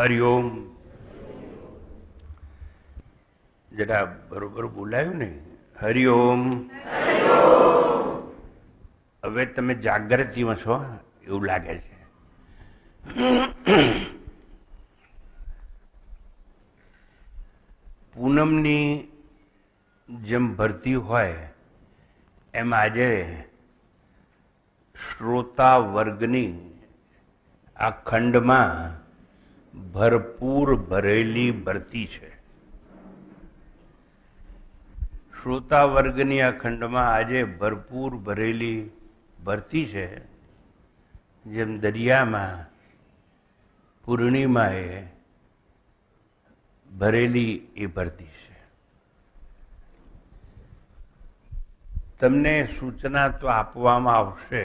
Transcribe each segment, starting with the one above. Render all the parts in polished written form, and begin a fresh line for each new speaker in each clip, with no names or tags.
હરિઓમ. જરા બરોબર બોલાયું ને? હરિઓમ. હવે તમે જાગૃતિમાં છો એવું લાગે છે. પૂનમની જેમ ભરતી હોય એમ આજે શ્રોતા વર્ગની આ ખંડમાં ભરપૂર ભરેલી ભરતી છે. શ્રોતા વર્ગની આ ખંડમાં આજે ભરપૂર ભરેલી ભરતી છે. જેમ દરિયામાં પૂર્ણિમાએ ભરેલી એ ભરતી છે. તમને સૂચના તો આપવામાં આવશે,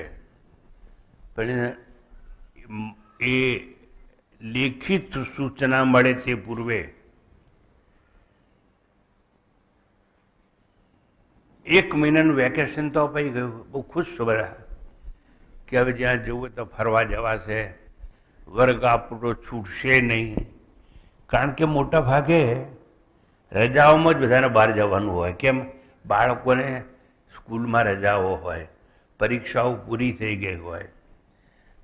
પણ એ લેખિત સૂચના મળે તે પૂર્વે એક મહિનાનું વેકેશન તો અપાઈ ગયું. બહુ ખુશ છો બધા કે હવે જ્યાં જવું તો ફરવા જવાશે. વર્ગ આપણો છૂટશે નહીં, કારણ કે મોટા ભાગે રજાઓમાં જ બધાને બહાર જવાનું હોય. કેમ? બાળકોને સ્કૂલમાં રજાઓ હોય, પરીક્ષાઓ પૂરી થઈ ગઈ હોય,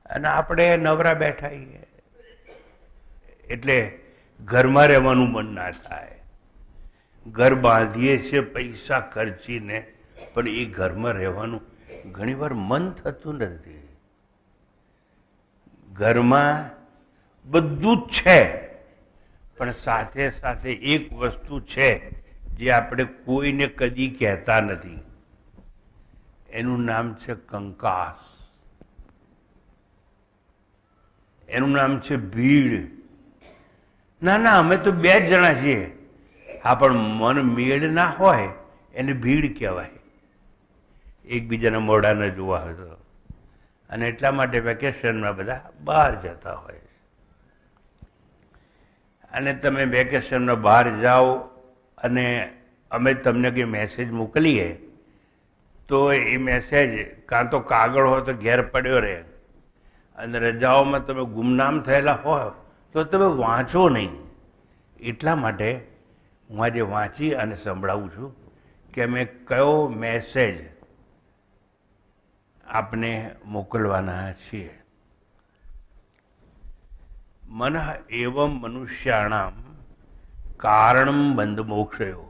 અને આપણે નવરા બેઠા છીએ એટલે ઘરમાં રહેવાનું મન ના થાય. ઘર બાંધીએ છીએ પૈસા ખર્ચીને, પણ એ ઘરમાં રહેવાનું ઘણીવાર મન થતું નથી. ઘરમાં બધું જ છે, પણ સાથે સાથે એક વસ્તુ છે જે આપણે કોઈને કદી કહેતા નથી. એનું નામ છે કંકાસ. એનું નામ છે ભીડ. ના ના, અમે તો બે જ જણા છીએ. હા, પણ મન મેળ ના હોય એને ભીડ કહેવાય. એકબીજાના મોઢા ન જોવા હોય તો. અને એટલા માટે વેકેશનમાં બધા બહાર જતા હોય. અને તમે વેકેશનમાં બહાર જાઓ અને અમે તમને કંઈ મેસેજ મોકલીએ તો એ મેસેજ કાં તો કાગળ હોય તો ઘેર પડ્યો રહે, અને રજાઓમાં તમે ગુમનામ થયેલા હોય તો તમે વાંચો નહીં. એટલા માટે હું આજે વાંચી અને સંભળાવું છું કે અમે કયો મેસેજ આપને મોકલવાના છીએ. મનઃ એવં મનુષ્યાણામ કારણમ બંધ મોક્ષયો,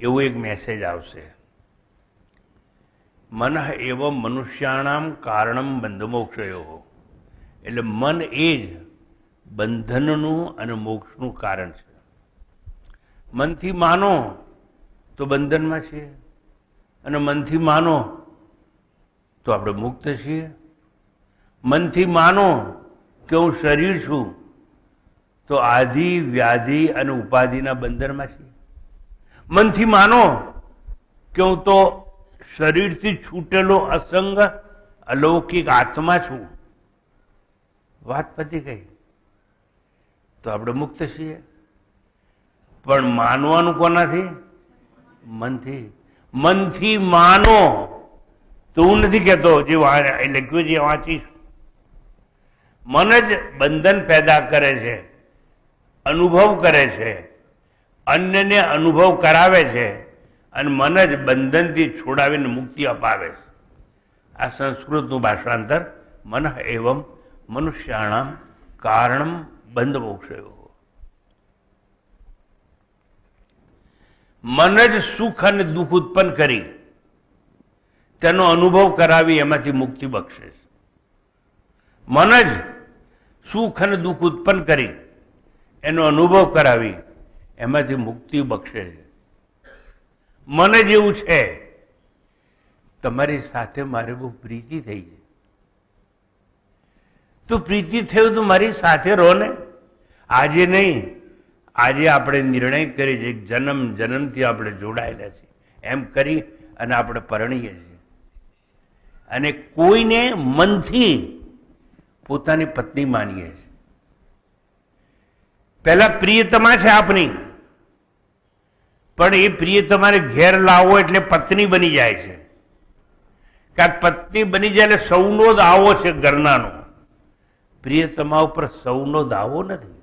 એવો એક મેસેજ આવશે. મનઃ એવં મનુષ્યાણામ કારણમ બંધ મોક્ષયો, એટલે મન એ જ બંધનનું અને મોક્ષનું કારણ છે. મનથી માનો તો બંધનમાં છીએ, અને મનથી માનો તો આપણે મુક્ત છીએ. મનથી માનો કે હું શરીર છું તો આધિ વ્યાધિ અને ઉપાધિના બંધનમાં છીએ. મનથી માનો કે હું તો શરીરથી છૂટેલો અસંગ અલૌકિક આત્મા છું. વાત પતી ગઈ, તો આપણે મુક્ત છીએ. પણ માનવાનું કોનાથી? મનથી. મનથી માનો તો હું નથી કહેતો જે લખ્યું છે વાંચીશ. મન જ બંધન પેદા કરે છે, અનુભવ કરે છે, અન્યને અનુભવ કરાવે છે, અને મન જ બંધનથી છોડાવીને મુક્તિ અપાવે છે. આ સંસ્કૃતનું ભાષાંતર મનઃ એવં મનુષ્યાણામ કારણમ બંધ મોક્ષયો. મન જ સુખ અને દુઃખ ઉત્પન્ન કરી તેનો અનુભવ કરાવી એમાંથી મુક્તિ બક્ષે છે. મન જ સુખ અને દુઃખ ઉત્પન્ન કરી એનો અનુભવ કરાવી એમાંથી મુક્તિ બક્ષે છે. મન જ એવું છે. તમારી સાથે મારે બહુ પ્રીતિ થઈ છે, તો પ્રીતિ થયું તો મારી સાથે રહો ને. આજે નહીં, આજે આપણે નિર્ણય કરી છે, જન્મ જન્મથી આપણે જોડાયેલા છીએ એમ કરી અને આપણે પરણીએ છીએ. અને કોઈને મનથી પોતાની પત્ની માનીએ છીએ. પહેલા પ્રિયતમા છે આપની, પણ એ પ્રિય તમારે ઘેર લાવો એટલે પત્ની બની જાય છે. કારણ પત્ની બની જાય એટલે સૌનો જ આવો છે ઘરનાનો. પ્રિયતમા ઉપર સૌનો દાવો નથી,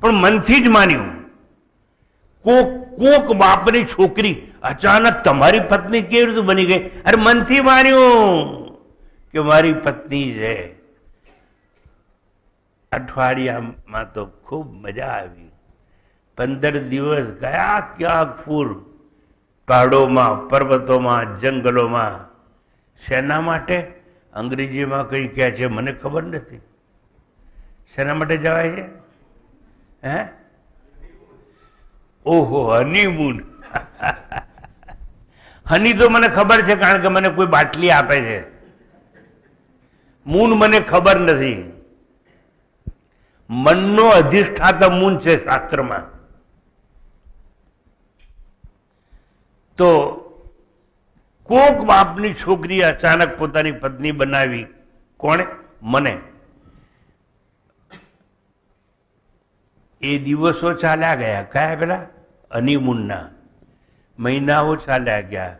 પણ મનથી જ માન્યું. કોક બાપની છોકરી અચાનક તમારી પત્ની કેવી રીતે બની ગઈ? અરે મનથી માન્યું કે મારી પત્ની છે. અઠવાડિયામાં તો ખૂબ મજા આવી. 15 દિવસ ગયા ક્યાંક ફૂર, પહાડોમાં, પર્વતોમાં, જંગલોમાં. શેના માટે? અંગ્રેજીમાં કઈ કહે છે મને ખબર નથી. શેના માટે જવાય છે? હે? ઓહો, હનીમૂન. હની તો મને ખબર છે, કારણ કે મને કોઈ બાટલી આપે છે. મૂન મને ખબર નથી. મનનો અધિષ્ઠાતા મૂન છે શાસ્ત્રમાં. તો કોક બાપની છોકરી અચાનક પોતાની પત્ની બનાવી. કોણે? મને. એ દિવસો ચાલ્યા ગયા. કયા પેલા? હનીમૂનના. મહિનાઓ ચાલ્યા ગયા,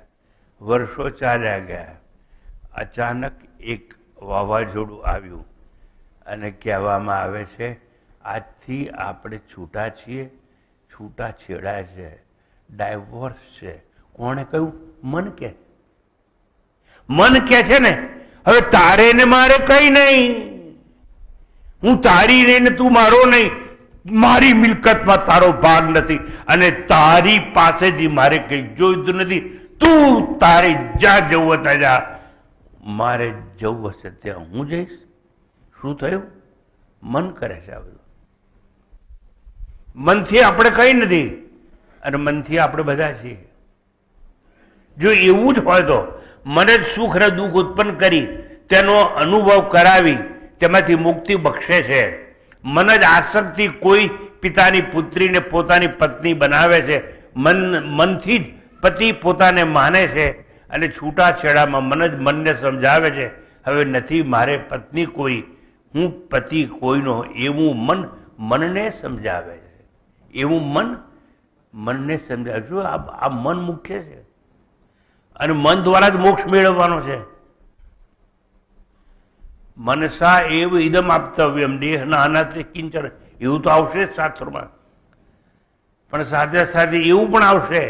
વર્ષો ચાલ્યા ગયા. અચાનક એક વાવાઝોડું આવ્યું અને કહેવામાં આવે છે આજથી આપણે છૂટા છીએ, છૂટા છેડા છે, ડાયવોર્સ છે. કોણે કહ્યું? મન કે. મન કે છે ને હવે તારે ને મારે કઈ નહીં. હું તારી રહીને તું મારો નહીં. મારી મિલકતમાં તારો ભાગ નથી અને તારી પાસેથી મારે કઈ જોઈતું નથી. તું તારે જ્યાં જવું હતા જા, મારે જવું હશે ત્યાં હું જઈશ. શું થયું? મન કરે છે આ બધું. મનથી આપણે કઈ નથી અને મનથી આપણે બધા છીએ. જો એવું જ હોય તો મને જ સુખ અને દુઃખ ઉત્પન્ન કરી તેનો અનુભવ કરાવી તેમાંથી મુક્તિ બક્ષે છે. મન જ આસક્તિ કોઈ પિતાની પુત્રીને પોતાની પત્ની બનાવે છે. મનથી જ પતિ પોતાને માને છે અને છૂટાછેડામાં મન જ મનને સમજાવે છે હવે નથી મારે પત્ની કોઈ, હું પતિ કોઈનો. એવું મન મનને સમજાવે છે. એવું મન મનને સમજાવે છે. આ મન મુખ્ય છે અને મન દ્વારા જ મોક્ષ મેળવવાનો છે. મનસા એવ ઇદમ આપતવ્યમ દેહના અનાથે કિંચન. એવું તો આવશે જ શાસ્ત્રમાં, પણ સાથે સાથે એવું પણ આવશે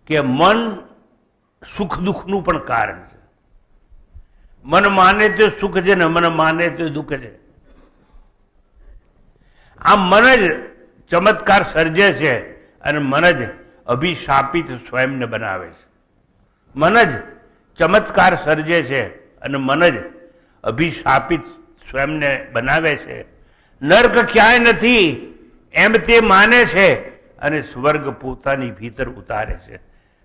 કે મન સુખ દુઃખનું પણ કારણ છે. મન માને તો સુખ છે ને મન માને તો દુઃખ છે. આ મન જ ચમત્કાર સર્જે છે અને મન જ અભિશાપિત સ્વયંને બનાવે છે. મન જ ચમત્કાર સર્જે છે અને મન જ અભિશાપિત સ્વયંને બનાવે છે. નર્ક ક્યાંય નથી એમ તે માને છે અને સ્વર્ગ પોતાની ભીતર ઉતારે છે.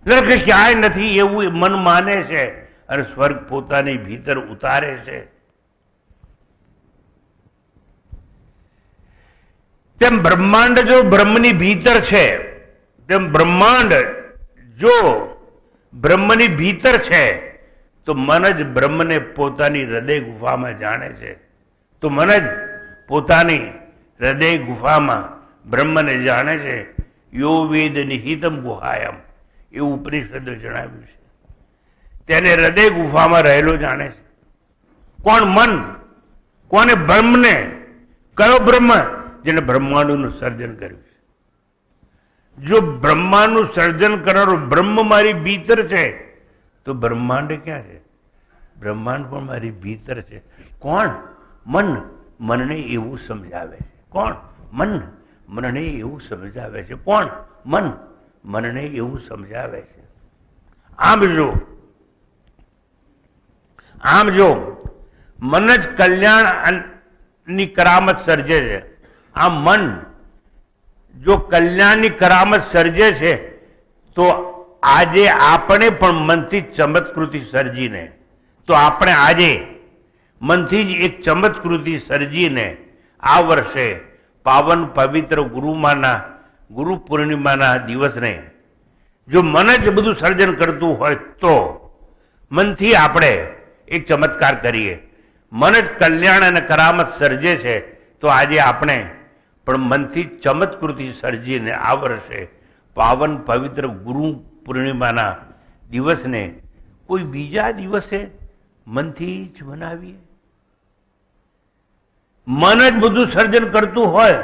નર્ક ક્યાંય નથી એવું મન માને છે અને સ્વર્ગ પોતાની ભીતર ઉતારે છે. તેમ બ્રહ્માંડ જો બ્રહ્મની ભીતર છે, તેમ બ્રહ્માંડ જો બ્રહ્મની ભીતર છે તો મન જ બ્રહ્મને પોતાની હૃદય ગુફામાં જાણે છે. તો મન જ પોતાની હૃદય ગુફામાં બ્રહ્મને જાણે છે. યો વેદ નિહિતમ ગુહાયમ એવું ઉપનિષદે જણાવ્યું છે. તેને હૃદય ગુફામાં રહેલો જાણે છે. કોણ? મન. કોને? બ્રહ્મને. કયો બ્રહ્મ? જેને બ્રહ્માંડનું સર્જન કર્યું છે. જો બ્રહ્માંડનું સર્જન કરનારો બ્રહ્મ મારી ભીતર છે તો બ્રહ્માંડ ક્યાં છે? બ્રહ્માંડ પણ મારી ભીતર છે. કોણ? મન મનને એવું સમજાવે છે. કોણ? મન મનને એવું સમજાવે છે. કોણ? મન મનને એવું સમજાવે છે. આમ જો મન જ કલ્યાણની કરામત સર્જે છે. આ મન જો કલ્યાણની કરામત સર્જે છે તો આજે આપણે પણ મનથી ચમત્કૃતિ સર્જીને, તો આપણે આજે મનથી જ એક ચમત્કૃતિ સર્જીને આ વર્ષે પાવન પવિત્ર ગુરુ પૂર્ણિમાના દિવસને જો મન જ બધું સર્જન કરતું હોય તો મનથી આપણે એક ચમત્કાર કરીએ. મન જ કલ્યાણ અને કરામત સર્જે છે તો આજે આપણે પણ મનથી ચમત્કૃતિ સર્જીને આ વર્ષે પાવન પવિત્ર ગુરુ પૂર્ણિમાના દિવસને કોઈ બીજા દિવસે મનથી જ બનાવીએ. મન જ બધું સર્જન કરતું હોય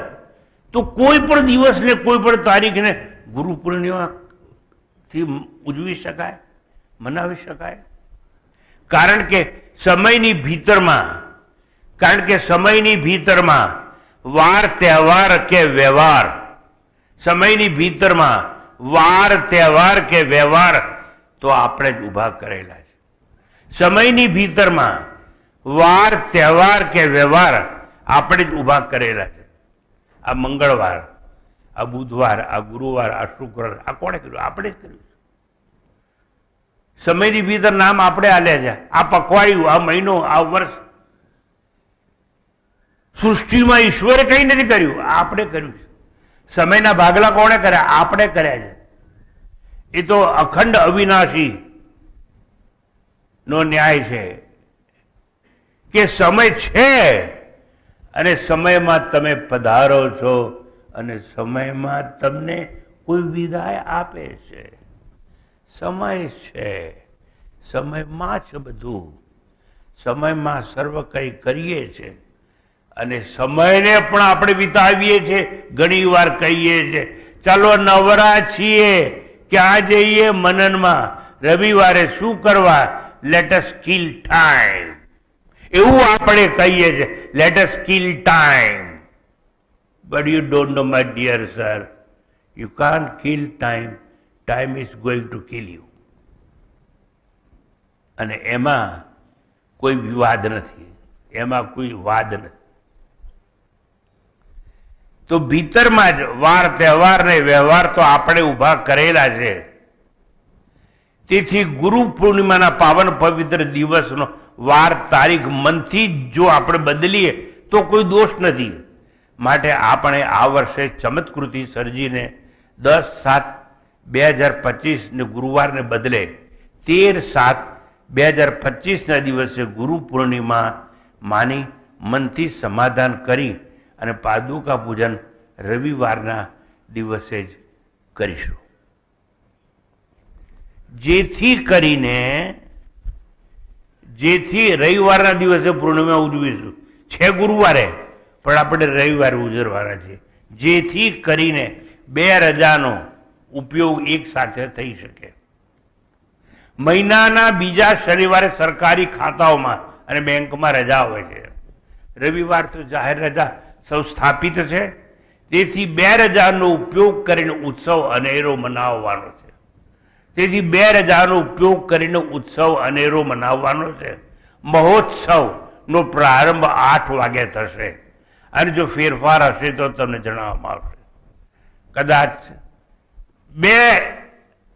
તો કોઈ પણ દિવસને કોઈ પણ તારીખને ગુરુ પૂર્ણિમાથી ઉજવી શકાય, મનાવી શકાય. કારણ કે સમયની ભીતરમાં વાર તહેવાર કે વ્યવહાર, સમયની ભીતરમાં વાર તહેવાર કે વ્યવહાર તો આપણે જ ઊભા કરેલા છે. સમયની ભીતરમાં વાર તહેવાર કે વ્યવહાર આપણે જ ઊભા કરેલા છે. આ મંગળવાર, આ બુધવાર, આ ગુરુવાર, આ શુક્રવાર, આ કોણે કર્યું? આપણે જ કર્યું. સમયની ભીતર નામ આપણે આલ્યા છે. આ પખવાડિયું, આ મહિનો, આ વર્ષ સૃષ્ટિમાં ઈશ્વરે કંઈ નથી કર્યું, આપણે કર્યું છે. સમયના ભાગલા કોણે કર્યા? આપણે કર્યા છે. એ તો અખંડ અવિનાશી નો ન્યાય છે કે સમય છે અને સમયમાં તમે પધારો છો અને સમયમાં તમને કોઈ વિદાય આપે છે. સમય છે, સમયમાં છે બધું. સમયમાં સર્વ કંઈ કરીએ છે અને સમયને પણ આપણે વિતાવીએ છીએ. ઘણી વાર કહીએ છીએ ચાલો નવરા છીએ, ક્યાં જઈએ? મનનમાં. રવિવારે શું કરવા? Let us kill time. એવું આપણે કહીએ છીએ, let us kill time. But you don't know my dear sir, you can't kill time. Time is going to kill you. અને એમાં કોઈ વિવાદ નથી, એમાં કોઈ વાદ નથી. તો ભીતરમાં જ વાર તહેવાર ને વ્યવહાર તો આપણે ઊભા કરેલા છે. તેથી ગુરુ પૂર્ણિમાના પાવન પવિત્ર દિવસનો વાર તારીખ મનથી જ જો આપણે બદલીએ તો કોઈ દોષ નથી. માટે આપણે આ વર્ષે ચમત્કૃતિ સર્જીને 10/7/2025 ને ગુરુવારને બદલે 13/7/2025 ના દિવસે ગુરુ પૂર્ણિમા માની મનથી સમાધાન કરી અને પાદુકા પૂજન રવિવારના દિવસે જ કરીશું. જેથી રવિવારના દિવસે પૂર્ણિમા ઉજવીશું. છે ગુરુવારે પણ આપણે રવિવારે ઉજવવાના છે. જેથી કરીને 2 રજાનો ઉપયોગ એક સાથે થઈ શકે. મહિનાના બીજા શનિવારે સરકારી ખાતાઓમાં અને બેંકમાં રજા હોય છે. રવિવાર તો જાહેર રજા સૌ સ્થાપિત છે. તેથી 2 રજાનો ઉપયોગ કરીને ઉત્સવ અનેરો મનાવવાનો છે. તેથી 2 રજાનો ઉપયોગ કરીને ઉત્સવ અનેરો મનાવવાનો છે. મહોત્સવનો પ્રારંભ 8 વાગે થશે અને જો ફેરફાર હશે તો તમને જણાવવામાં આવશે. કદાચ 2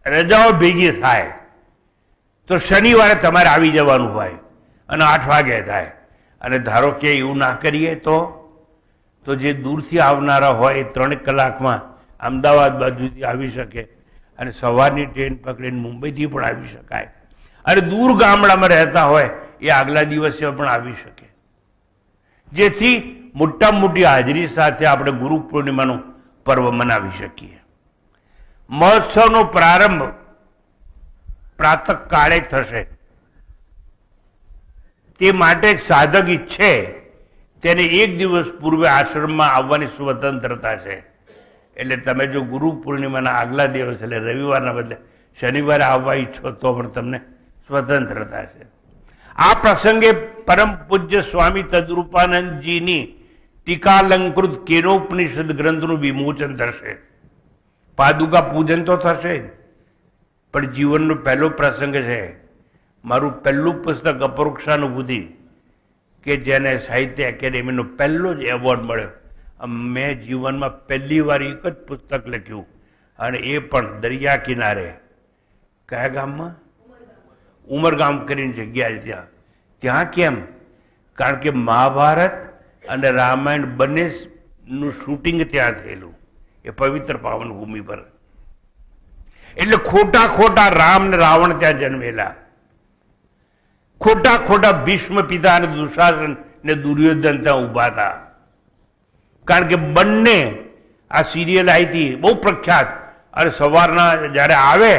રજાઓ ભેગી થાય તો શનિવારે તમારે આવી જવાનું હોય અને 8 વાગે થાય. અને ધારો કે એવું ના કરીએ તો જે દૂરથી આવનારા હોય એ 3 કલાકમાં અમદાવાદ બાજુથી આવી શકે અને સવારની ટ્રેન પકડીને મુંબઈથી પણ આવી શકાય. અને દૂર ગામડામાં રહેતા હોય એ આગલા દિવસે પણ આવી શકે. જેથી મોટામાં મોટી હાજરી સાથે આપણે ગુરુ પૂર્ણિમાનું પર્વ મનાવી શકીએ. મહોત્સવનો પ્રારંભ પ્રાતઃકાળે થશે. તે માટે સાધક ઈચ્છે તેને 1 દિવસ પૂર્વે આશ્રમમાં આવવાની સ્વતંત્રતા છે. એટલે તમે જો ગુરુ પૂર્ણિમાના આગલા દિવસ એટલે રવિવારના બદલે શનિવારે આવવા ઈચ્છો તો પણ તમને સ્વતંત્રતા છે. આ પ્રસંગે પરમ પૂજ્ય સ્વામી તદરૂપાનંદજીની ટીકાલંકૃત કેનોપનિષદ ગ્રંથનું વિમોચન થશે. પાદુકા પૂજન તો થશે જ, પણ જીવનનો પહેલો પ્રસંગ છે. મારું પહેલું પુસ્તક અપરોક્ષાનુભૂતિ કે જેને સાહિત્ય એકેડેમીનો પહેલો જ એવોર્ડ મળ્યો. મેં જીવનમાં પહેલી વાર એક જ પુસ્તક લખ્યું અને એ પણ દરિયા કિનારે. કયા ગામમાં? ઉમરગામ કરીને જગ્યા છે ત્યાં. કેમ? કારણ કે મહાભારત અને રામાયણ બંનેનું શૂટિંગ ત્યાં થયેલું એ પવિત્ર પાવન ભૂમિ પર. એટલે ખોટા રામ ને રાવણ ત્યાં જન્મેલા. ખોટા ભીષ્મ પિતા અને દુશાસન ને દુર્યોધન ત્યાં ઉભા હતા. કારણ કે બંને આ સિરિયલ આવી હતી બહુ પ્રખ્યાત. અને સવારના જ્યારે આવે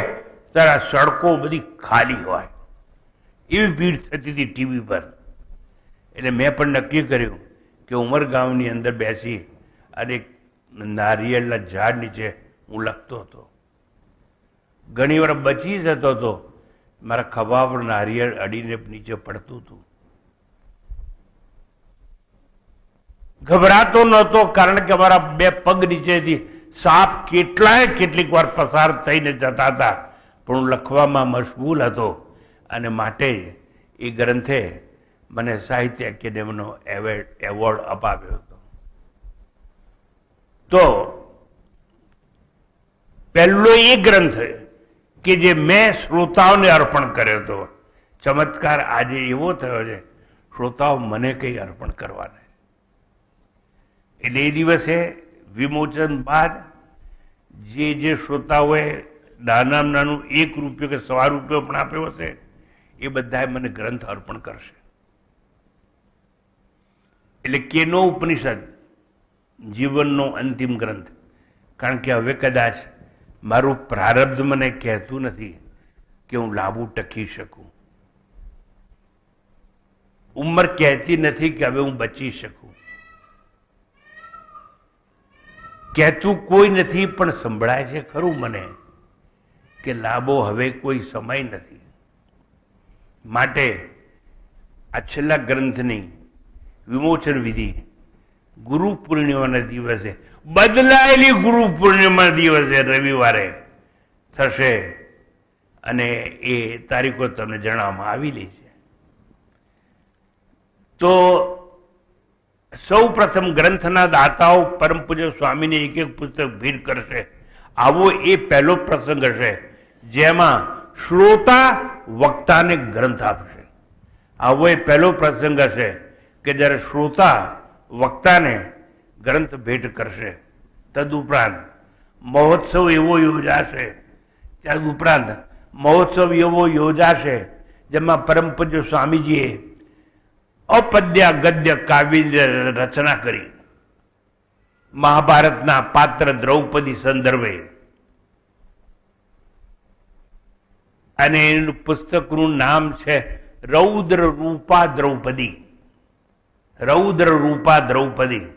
ત્યારે આ સડકો બધી ખાલી હોય, એવી ભીડ થતી હતી ટીવી પર. એટલે મેં પણ નક્કી કર્યું કે ઉમરગામની અંદર બેસી અને એક નારિયેળના ઝાડ નીચે હું લખતો હતો. ઘણી વાર બચી જતો હતો, મારા ખભા પર નારિયેળ અડીને નીચે પડતું હતું. ગભરાતો નહોતો, કારણ કે મારા બે પગ નીચેથી સાપ કેટલીક વાર પસાર થઈને જતા હતા, પણ હું લખવામાં મશગુલ હતો અને માટે એ ગ્રંથે મને સાહિત્ય એકેડેમીનો એવોર્ડ અપાવ્યો હતો. તો પહેલો એ ગ્રંથ કે જે મેં શ્રોતાઓને અર્પણ કર્યો હતો. ચમત્કાર આજે એવો થયો છે, શ્રોતાઓ મને કંઈ અર્પણ કરવાને. એટલે એ દિવસે વિમોચન બાદ જે શ્રોતાઓએ નાનામાં નાનું ₹1 કે ₹1.25 પણ આપ્યો હશે, એ બધાએ મને ગ્રંથ અર્પણ કરશે. એટલે કેનો ઉપનિષદ જીવનનો અંતિમ ગ્રંથ. કારણ કે હવે કદાચ મારું પ્રારબ્ધ મને કહેતું નથી કે હું લાંબુ ટકી શકું. ઉંમર કહેતી નથી કે હવે હું બચી શકું. કહેતું કોઈ નથી, પણ સંભળાય છે ખરું મને કે લાંબો હવે કોઈ સમય નથી. માટે આ છેલ્લા ગ્રંથની વિમોચન વિધિ ગુરુ પૂર્ણિમાના દિવસે, બદલાયેલી ગુરુ પૂર્ણિમા દિવસે રવિવારે થશે અને એ તારીખો તમને જણાવવામાં આવેલી છે. તો સૌ પ્રથમ ગ્રંથના દાતાઓ પરમ પૂજ્ય સ્વામીને એક પુસ્તક ભેટ કરશે. આવો એ પહેલો પ્રસંગ હશે જેમાં શ્રોતા વક્તાને ગ્રંથ આપશે. આવો એ પહેલો પ્રસંગ હશે કે જ્યારે શ્રોતા વક્તાને ગ્રંથ ભેટ કરશે. તદુપરાંત મહોત્સવ એવો યોજાશે, ત્યાર મહોત્સવ એવો યોજાશે જેમાં પરમ પૂજ્ય સ્વામીજીએ અપદ્ય ગદ્ય કાવ્ય રચના કરી. મહાભારતના પાત્ર દ્રૌપદી સંદર્ભે, અને એનું પુસ્તકનું નામ છે રૌદ્ર રૂપા દ્રૌપદી. રૌદ્ર રૂપા દ્રૌપદી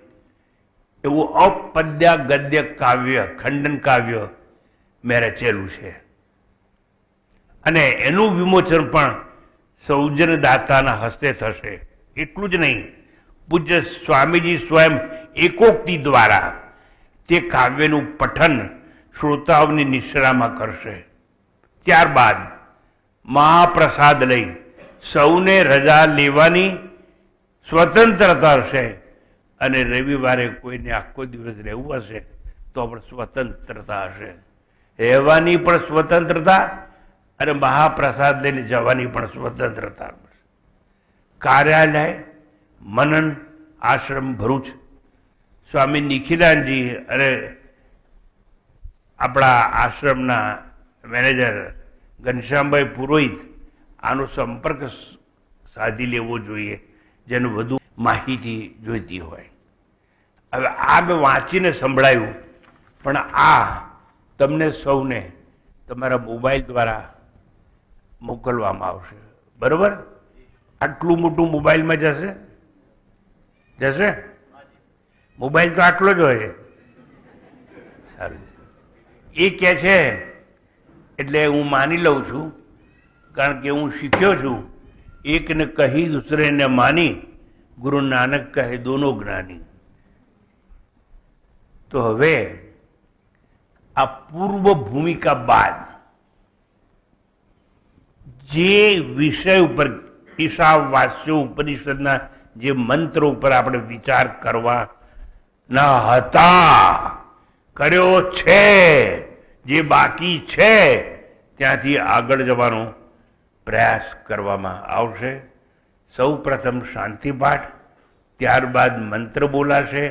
એવું અપદ્ય ગદ્ય કાવ્ય, ખંડન કાવ્ય મેં રચેલું છે. અને એનું વિમોચન પણ સૌજન્યદાતાના હસ્તે થશે. એટલું જ નહીં, પૂજ્ય સ્વામીજી સ્વયં એકોક્તિ દ્વારા તે કાવ્યનું પઠન શ્રોતાઓની નિશ્રામાં કરશે. ત્યારબાદ મહાપ્રસાદ લઈ સૌને રજા લેવાની સ્વતંત્રતા હશે, અને રવિવારે કોઈને આખો દિવસ રહેવું હશે તો પણ સ્વતંત્રતા હશે. રહેવાની પણ સ્વતંત્રતા અને મહાપ્રસાદ લઈને જવાની પણ સ્વતંત્રતા. કાર્યાલય મનન આશ્રમ ભરૂચ, સ્વામી નિખિલાનજી અને આપણા આશ્રમના મેનેજર ઘનશ્યામભાઈ પુરોહિત આનો સંપર્ક સાધી લેવો જોઈએ, જેનું વધુ માહિતી જોઈતી હોય. હવે આ મેં વાંચીને સંભળાયું, પણ આ તમને સૌને તમારા મોબાઈલ દ્વારા મોકલવામાં આવશે. બરોબર? આટલું મોટું મોબાઈલમાં જશે? મોબાઈલ તો આટલો જ હોય. સારું, એ કહે છે એટલે હું માની લઉં છું, કારણ કે હું શીખ્યો છું. એકને કહી દૂસરે ને માની, ગુરુ નાનક કહે દોનો જ્ઞાની. તો હવે આ પૂર્વ ભૂમિકા બાદ જે વિષય ઉપર ઈશાવાસ્ય ઉપનિષદના જે મંત્રો ઉપર આપણે વિચાર કરવા ના હતા, કર્યો છે, જે બાકી છે ત્યાંથી આગળ જવાનો પ્રયાસ કરવામાં આવશે. સૌ પ્રથમ શાંતિ પાઠ, ત્યારબાદ મંત્ર બોલાશે,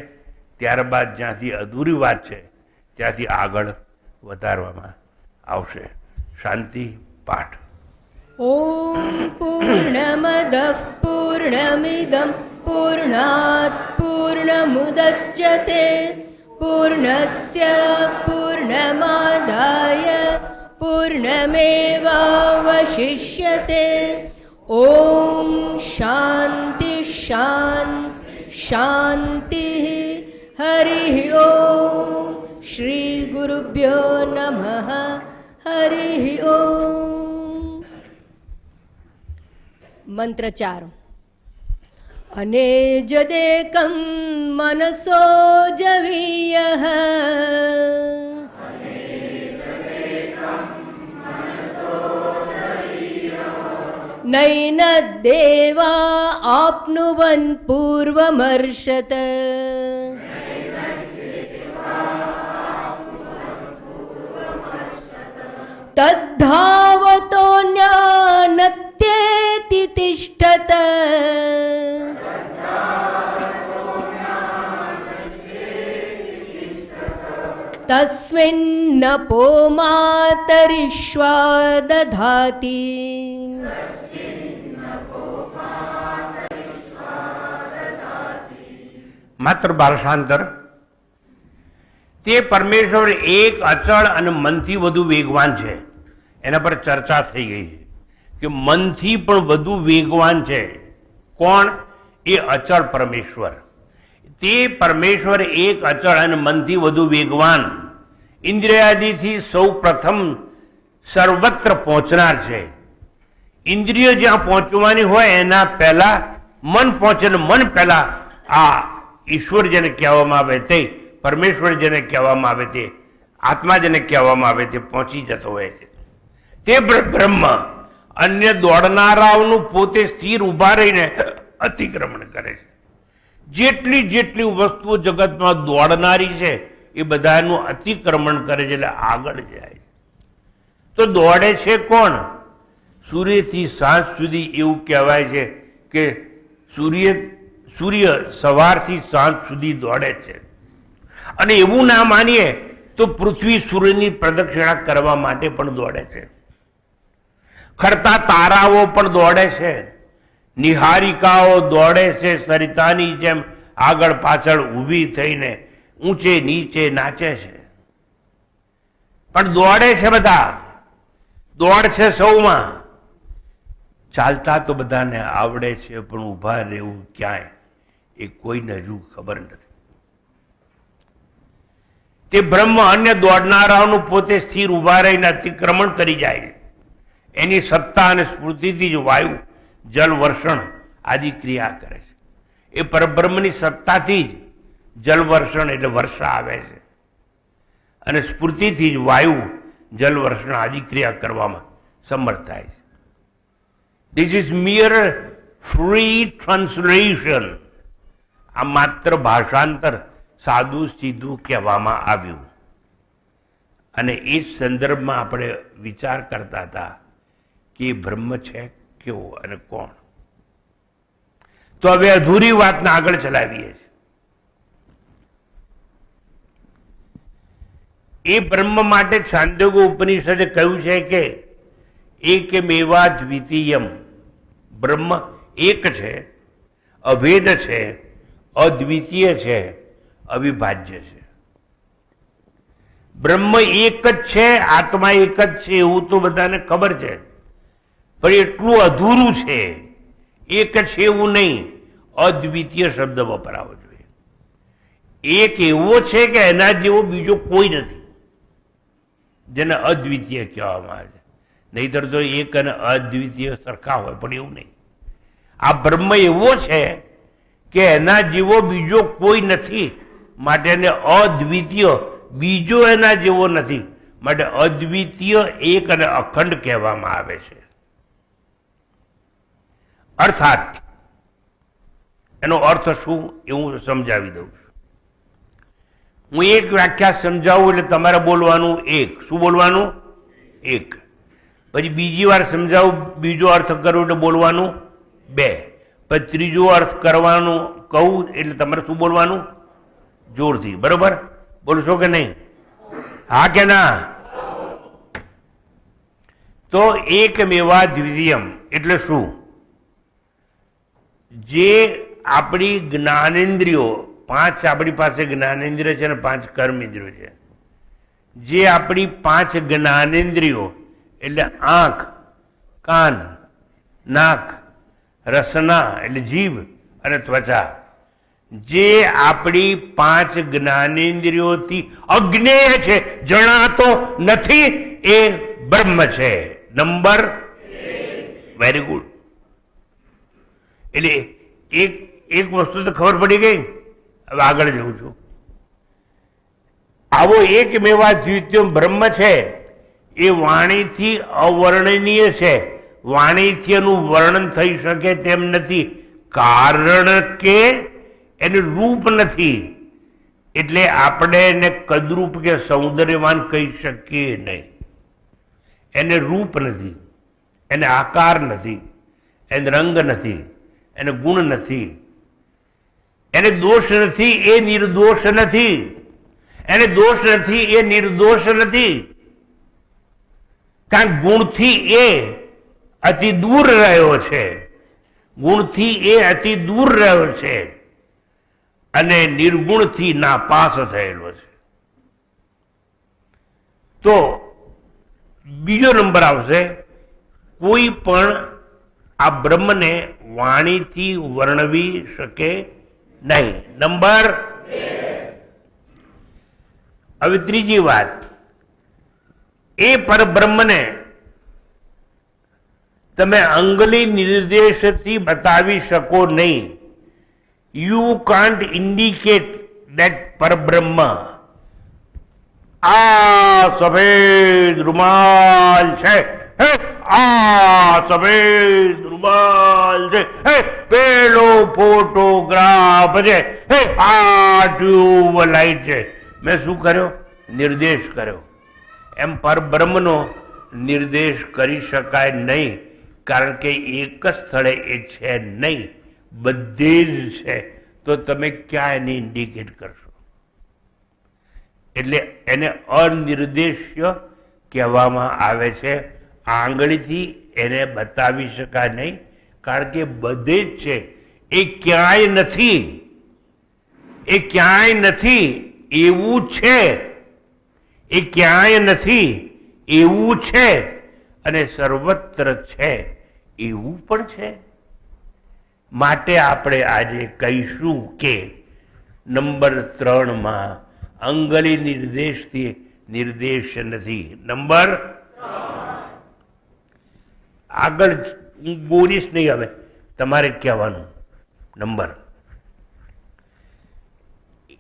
ત્યારબાદ જ્યાંથી અધૂરી વાત છે ત્યાંથી આગળ વધારવામાં આવશે. શાંતિ પાઠ.
ઓમ પૂર્ણમદઃ પૂર્ણમિદં પૂર્ણાત પૂર્ણમુદચ્યતે પૂર્ણસ્ય પૂર્ણમાદાય પૂર્ણમેવાવશિષ્યતે. ઓમ શાંતિ શાંતિ શાંતિ. હરિ ઓમ. શ્રી ગુરુભ્યો નમઃ. હરિ ઓમ. મંત્ર 4. અનેજદેકં મનસો જવીયઃ નૈન દેવા આપ્નુવન પૂર્વમર્ષત. તદ્ધાવતો ન્યાનત્યેતિ તિષ્ઠત. તસ્મિન્નપો માતરિશ્વા દધાતિ.
માત્ર ભાષાંતર. તે પરમેશ્વર એક અચળ અને મનથી વધુ વેગવાન છે. એના પર ચર્ચા થઈ ગઈ છે કે મનથી પણ વધુ વેગવાન છે કોણ? એ અચળ પરમેશ્વર. તે પરમેશ્વર એક અચળ અને મનથી વધુ વેગવાન, ઇન્દ્રિયાદિથી સૌ પ્રથમ સર્વત્ર પહોંચનાર છે. ઇન્દ્રિય જ્યાં પહોંચવાની હોય એના પહેલા મન પહોંચે ને મન પહેલા આ ઈશ્વર જેને કહેવામાં આવે તે, પરમેશ્વર જેને કહેવામાં આવે તે, આત્મા જેને કહેવામાં આવે તે પહોંચી જતો હોય છે. તે બ્રહ્મ અન્ય દોડનારાઓનું પોતે સ્થિર ઊભા રહીને અતિક્રમણ કરે છે. જેટલી જેટલી વસ્તુઓ જગતમાં દોડનારી છે એ બધાનું અતિક્રમણ કરે છે, એટલે આગળ જાય છે. તો દોડે છે કોણ? સૂર્યથી સાંજ સુધી એવું કહેવાય છે કે સૂર્ય સવારથી સાંજ સુધી દોડે છે. અને એવું ના માનીએ તો પૃથ્વી સૂર્યની પ્રદક્ષિણા કરવા માટે પણ દોડે છે. ખરતા તારાઓ પણ દોડે છે. નિહારિકાઓ દોડે છે. સરિતાની જેમ આગળ પાછળ ઊભી થઈને ઊંચે નીચે નાચે છે. પણ દોડે છે બધા. દોડ છે સૌમાં. ચાલતા તો બધાને આવડે છે, પણ ઊભા રહેવું ક્યાંય એ કોઈને હજુ ખબર નથી. તે બ્રહ્મ અન્ય દોડનારાઓનું પોતે સ્થિર ઊભા રહીને અતિક્રમણ કરી જાય છે. એની સત્તા અને સ્ફૂર્તિથી જ વાયુ જલ વર્ષણ આદિ ક્રિયા કરે છે. એ પરબ્રહ્મની સત્તાથી જ જલ વર્ષણ એટલે વર્ષા આવે છે, અને સ્ફૂર્તિથી જ વાયુ જલ વર્ષણ આદિ ક્રિયા કરવામાં સમર્થ થાય છે. This is mere free translation. આ માત્ર ભાષાંતર, સાદું સીધું કહેવામાં આવ્યું. અને એ સંદર્ભમાં આપણે વિચાર કરતા હતા કે એ બ્રહ્મ છે કેવો અને કોણ. તો હવે અધૂરી વાતને આગળ ચલાવીએ છીએ. એ બ્રહ્મ માટે છાંદોગ્ય ઉપનિષદે કહ્યું છે કે એકમેવા દ્વિતીયમ. બ્રહ્મ એક છે, અભેદ છે, અદ્વિતીય છે, અવિભાજ્ય છે. બ્રહ્મ એક જ છે, આત્મા એક જ છે એવું તો બધાને ખબર છે, પણ એટલું અધૂરું છે. એક છે એવું નહીં, અદ્વિતીય શબ્દ વપરાવો જોઈએ. એક એવો છે કે એના જેવો બીજો કોઈ નથી, જેને અદ્વિતીય કહેવામાં આવે છે. નહીતર તો એક અને અદ્વિતીય સરખા હોય, પણ એવું નહીં. આ બ્રહ્મ એવો છે કે એના જેવો બીજો કોઈ નથી, માટે એને અદ્વિતીય, બીજો એના જેવો નથી, માટે અદ્વિતીય, એક અને અખંડ કહેવામાં આવે છે. અર્થાત એનો અર્થ શું એ હું સમજાવી દઉં છું. હું એક વ્યાખ્યા સમજાવું એટલે તમારે બોલવાનું એક. શું બોલવાનું? એક. પછી બીજી વાર સમજાવું, બીજો અર્થ કરું એટલે બોલવાનું બે. પછી ત્રીજો અર્થ કરવાનું કહું એટલે તમારે શું બોલવાનું? જોરથી. બરોબર? બોલશો કે નહીં? હા કે ના? તો એકમેવા દ્વિતીયમ એટલે શું? જે આપણી જ્ઞાનેન્દ્રિયો, પાંચ આપણી પાસે જ્ઞાનેન્દ્રિય છે અને પાંચ કર્મેન્દ્રિયો છે. જે આપણી પાંચ જ્ઞાનેન્દ્રિયો એટલે આંખ, કાન, નાક, રસના એટલે જીભ અને ત્વચા, જે આપણી 5 જ્ઞાનેન્દ્રિયોથી અજ્ઞેય છે, જણાતો નથી, એ બ્રહ્મ છે. Number very good. એટલે એક વસ્તુ તો ખબર પડી ગઈ. હવે આગળ જઉં છું. આવો એકમેવા દ્વિતીય બ્રહ્મ છે, એ વાણીથી અવર્ણનીય છે. વાણીથી એનું વર્ણન થઈ શકે તેમ નથી, કારણ કે એનું રૂપ નથી. એટલે આપણે એને કદરૂપ કે સૌંદર્યવાન કહી શકીએ નહીં. એને રૂપ નથી, એને આકાર નથી, એને રંગ નથી, એને ગુણ નથી, એને દોષ નથી, એ નિર્દોષ નથી, એને દોષ નથી, એ નિર્દોષ નથી. કારણ ગુણથી એ અતિ દૂર રહ્યો છે, ગુણથી એ અતિ દૂર રહ્યો છે, અને નિર્ગુણથી નાપાસ થયેલો છે. તો બીજો નંબર આવશે, કોઈ પણ આ બ્રહ્મને વાણીથી વર્ણવી શકે નહીં. નંબર. હવે ત્રીજી વાત, એ પરબ્રહ્મને તમે અંગલી નિર્દેશથી બતાવી શકો નહીં. યુ કાન્ટ ઇન્ડિકેટ દેટ પરબ્રહ્મ. આ સફેદ રૂમાલ છે, આ સફેદ રૂમાલ છે, પેલો ફોટોગ્રાફ છે, આ ટ્યુબ લાઈટ છે. મેં શું કર્યો? નિર્દેશ કર્યો. એમ પરબ્રહ્મનો નિર્દેશ કરી શકાય નહીં, કારણ કે એક જ સ્થળે એ છે નહીં, બધે જ છે. તો તમે ક્યાં એને ઇન્ડિકેટ કરશો? એટલે એને અનિર્દેશ્ય કહેવામાં આવે છે. આંગળીથી એને બતાવી શકાય નહીં, કારણ કે બધે જ છે. એ ક્યાંય નથી, એ ક્યાંય નથી એવું છે, એ ક્યાંય નથી એવું છે, અને સર્વત્ર છે એવું પણ છે. માટે આપણે આજે કહીશું કે નંબર 3 અંગલી નિર્દેશથી નિર્દેશ નથી. નંબર આગળ હું બોલીશ નહીં, હવે તમારે કહેવાનું. નંબર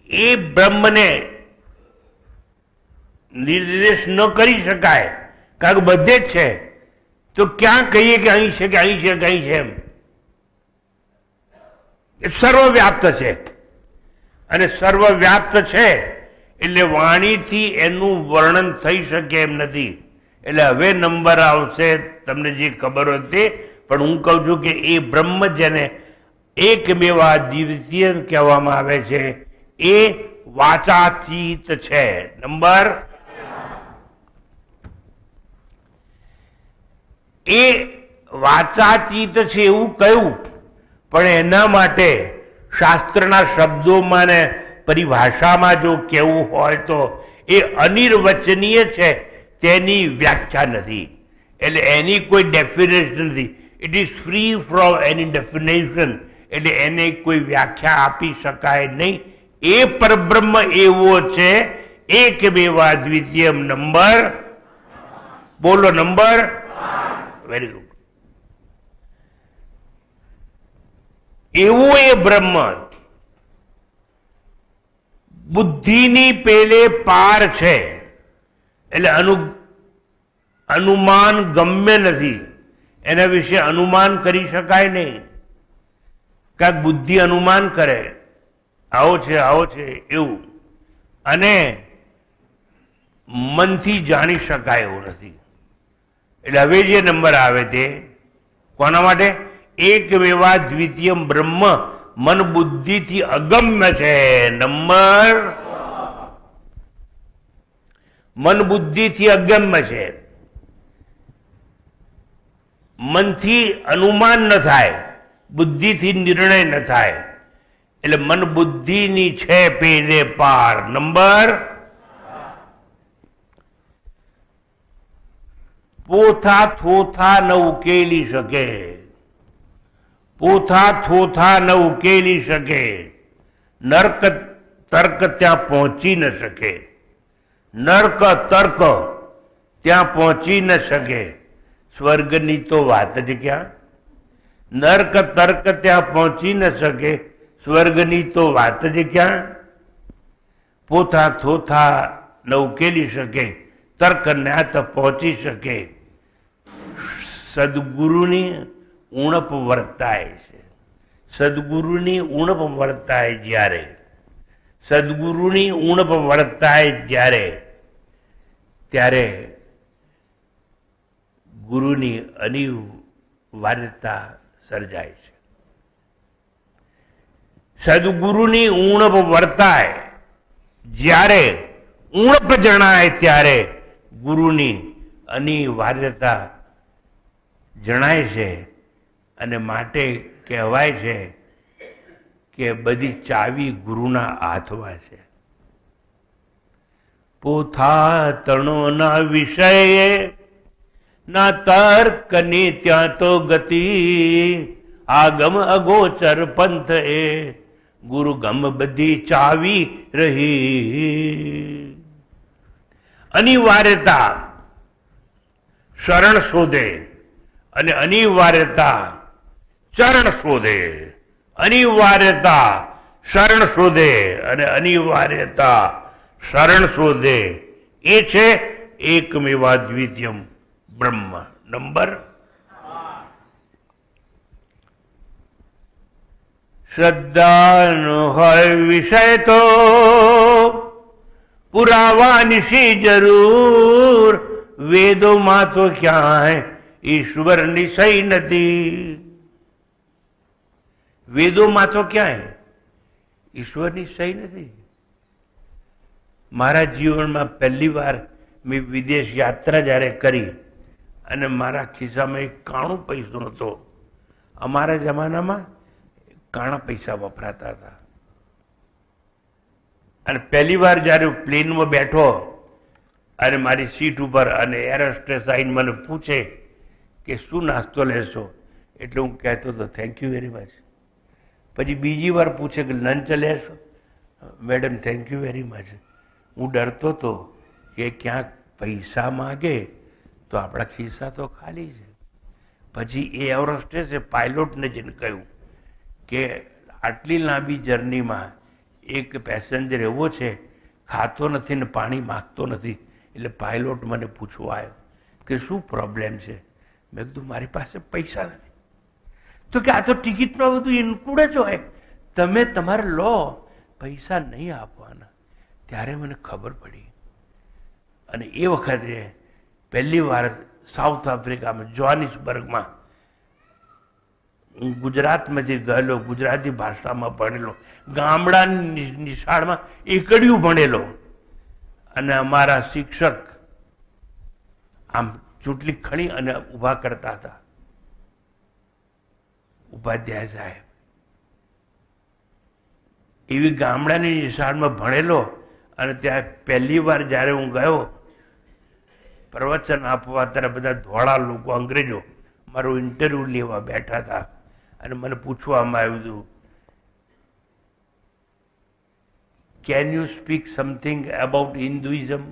એ બ્રહ્મને નિર્દેશ ન કરી શકાય, કારણ કે બધે જ છે. તો ક્યાં કહીએ કે અહીં છે, કે અહીં છે, કે અહીં છે? એમ એ સર્વવ્યાપ્ત છે, અને સર્વવ્યાપ્ત છે એટલે વાણીથી એનું વર્ણન થઈ શકે એમ નથી. એટલે હવે નંબર આવશે, તમને જે ખબર હતી, પણ હું કહું છું કે એ બ્રહ્મ જેને એકમેવા દ્વિતીય કહેવામાં આવે છે, એ વાચાતીત છે. નંબર એ વાચાતીત છે એવું કહ્યું, પણ એના માટે શાસ્ત્રના શબ્દોમાં ને પરિભાષામાં જો કહેવું હોય તો એ અનિર્વચનીય છે, તેની વ્યાખ્યા નથી. એટલે એની કોઈ ડેફિનેશન નથી. It is free from any definition. એટલે એને કોઈ વ્યાખ્યા આપી શકાય નહીં. એ પરબ્રહ્મ એવો છે, એકમેવા દ્વિતીય. નંબર બોલો. Number very good. એવું એ બ્રહ્મ બુદ્ધિની પેલે પાર છે. એટલે અનુમાન ગમ્ય નથી, એના વિશે અનુમાન કરી શકાય નહીં. કાંક બુદ્ધિ અનુમાન કરે, આવો છે, આવો છે એવું, અને મનથી જાણી શકાય એવું નથી. એટલે હવે જે નંબર આવે તે કોના માટે? એકમેવા દ્વિતીય બ્રહ્મ મન બુદ્ધિથી અગમ્ય છે. નંબર મન બુદ્ધિથી અગમ્ય છે. મનથી અનુમાન ન થાય, બુદ્ધિથી નિર્ણય ન થાય. એટલે મન બુદ્ધિની છે પેલે પાર. નંબર પોથા થોથા ન ઉકેલી શકે. પોથા થોથા ન ઉકેલી શકે, નર્ક તર્ક ત્યાં પહોંચી ન શકે, નર્ક તર્ક ત્યાં પહોંચી ન શકે, સ્વર્ગની તો વાત જ ક્યાં. નર્ક તર્ક ત્યાં પહોંચી ન શકે, સ્વર્ગની તો વાત જ ક્યાં. પોથા થોથા ન ઉકેલી શકે, તર્ક ન્યાત પહોંચી શકે, સદગુરુની ઉણપ વર્તાય છે. સદગુરુની ઉણપ વર્તાય જ્યારે, સદગુરુની ઉણપ વર્તાય જ્યારે, ત્યારે ગુરુની અનિવાર્યતા સર્જાય છે. સદગુરુની ઉણપ વર્તાય જ્યારે, ઉણપ જણાય ત્યારે ગુરુની અનિવાર્યતા જણાય છે. અને માટે કહેવાય છે કે બધી ચાવી ગુરુના હાથમાં છે. પોથા તણોના વિષયે ના તર્કની ત્યાં તો ગતિ, આગમ અગોચર પંથ એ ગુરુગમ બધી ચાવી રહી. અનિવાર્યતા શરણ શોધે અને અનિવાર્યતા ચરણ શોધે. અનિવાર્યતા શરણ શોધે અને અનિવાર્યતા શરણ શોધે. એ છે એકમેવા દ્વિતીયમ બ્રહ્મ. નંબર શ્રદ્ધાનો હોય વિષય તો પુરાવાની શી જરૂર, વેદોમાં તો ક્યાંય ઈશ્વર નિશ્ચય નથી. વેદોમાં તો ક્યાંય ઈશ્વર નિશ્ચય નથી. મારા જીવનમાં પહેલી વાર મેં વિદેશ યાત્રા જ્યારે કરી અને મારા ખિસ્સામાં એક કાણું પૈસો નહોતો. અમારા જમાનામાં કાણા પૈસા વપરાતા હતા. અને પહેલી વાર જ્યારે પ્લેનમાં બેઠો અને મારી સીટ ઉપર અને એર હોસ્ટેસ આવીને મને પૂછે કે શું નાસ્તો લેશો, એટલે હું કહેતો હતો થેન્ક યુ વેરી મચ. પછી બીજી વાર પૂછે કે લંચ લેશો, madam thank you very much. હું ડરતો હતો કે ક્યાંક પૈસા માગે તો આપણા ખિસ્સા તો ખાલી છે. પછી એ એર હોસ્ટેસે પાયલોટને જઈને કહ્યું કે આટલી લાંબી જર્નીમાં એક પેસેન્જર એવો છે ખાતો નથી ને પાણી માગતો નથી. એટલે પાયલોટ મને પૂછવા આવ્યો કે શું પ્રોબ્લેમ છે. મેં કીધું મારી પાસે પૈસા નથી. તો કે આ તો ટિકિટમાં બધું ઇન્ક્લુડ જ હોય, તમે તમારે લો, પૈસા નહીં આપવાના. ત્યારે મને ખબર પડી. અને એ વખતે પહેલી વાર સાઉથ આફ્રિકામાં જોહાનિસબર્ગમાં હું ગુજરાતમાંથી ગયેલો, ગુજરાતી ભાષામાં ભણેલો, ગામડાની નિશાળમાં એકડિયું ભણેલો. અને અમારા શિક્ષક આમ ચૂંટલી ખણી અને ઊભા કરતા હતા, ઉપાધ્યાય સાહેબ. એવી ગામડાની નિશાળમાં ભણેલો. અને ત્યાં પહેલી વાર જ્યારે હું ગયો પ્રવચન આપવા, ત્યારે બધા ધોળા લોકો, અંગ્રેજો મારું ઇન્ટરવ્યુ લેવા બેઠા હતા. અને મને પૂછવામાં આવ્યું હતું, can you speak something about Hinduism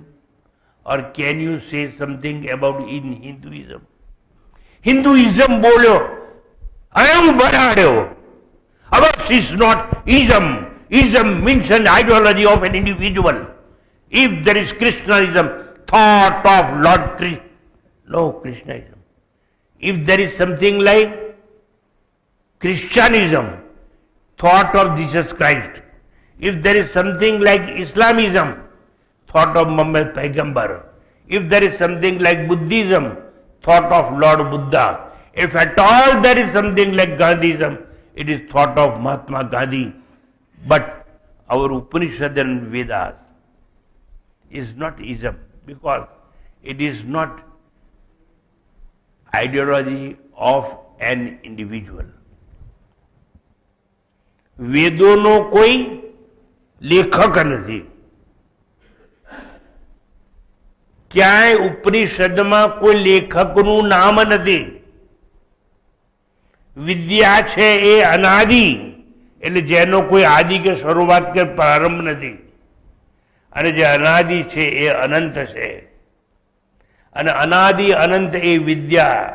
or can you say something about in Hinduism. Hinduism બોલ્યો અને હું બરાડ્યો. Ours is not ism. Ism means an ideology of an individual. If there is Krishnaism, thought of Lord Krishna. No Krishnaism. If there is something like Christianism, thought of Jesus Christ. If there is something like Islamism, thought of Muhammad Paigambar. If there is something like Buddhism, thought of Lord Buddha. If at all there is something like Gandhism, it is thought of Mahatma Gandhi. But our Upanishad and Vedas is not ism, because it is not ideology of an individual. વેદોનો કોઈ લેખક નથી. ક્યાંય ઉપનિષદમાં કોઈ લેખકનું નામ નથી. વિદ્યા છે એ અનાદિ, એટલે જેનો કોઈ આદિ કે શરૂઆત કે પ્રારંભ નથી, અને જે અનાદિ છે એ અનંત છે. અને અનાદિ અનંત એ વિદ્યા,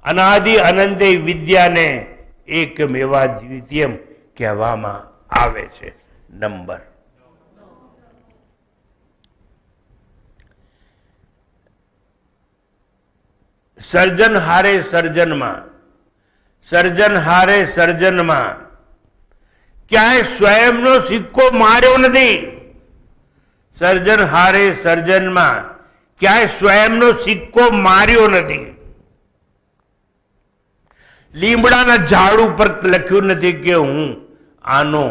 અનાદિ અનંત એ વિદ્યાને એકમેવા દ્વિતીયમ કહેવામાં આવે છે. નંબર સર્જન હારે સર્જનમાં, સર્જન હારે સર્જનમાં ક્યાંય સ્વયંનો સિક્કો માર્યો નથી. સર્જન હારે સર્જનમાં ક્યાંય સ્વયંનો સિક્કો માર્યો નથી. લીમડાના ઝાડ ઉપર લખ્યું નથી કે હું આનો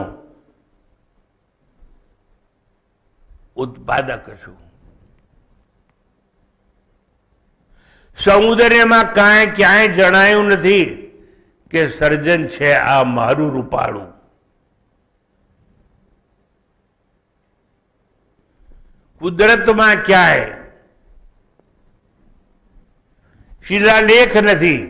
ઉત્પાદક છું. સૌંદર્યમાં ક્યાંય જણાયું નથી કે સર્જન છે આ મારું રૂપાળું. કુદરતમાં ક્યાંય શિલાલેખ નથી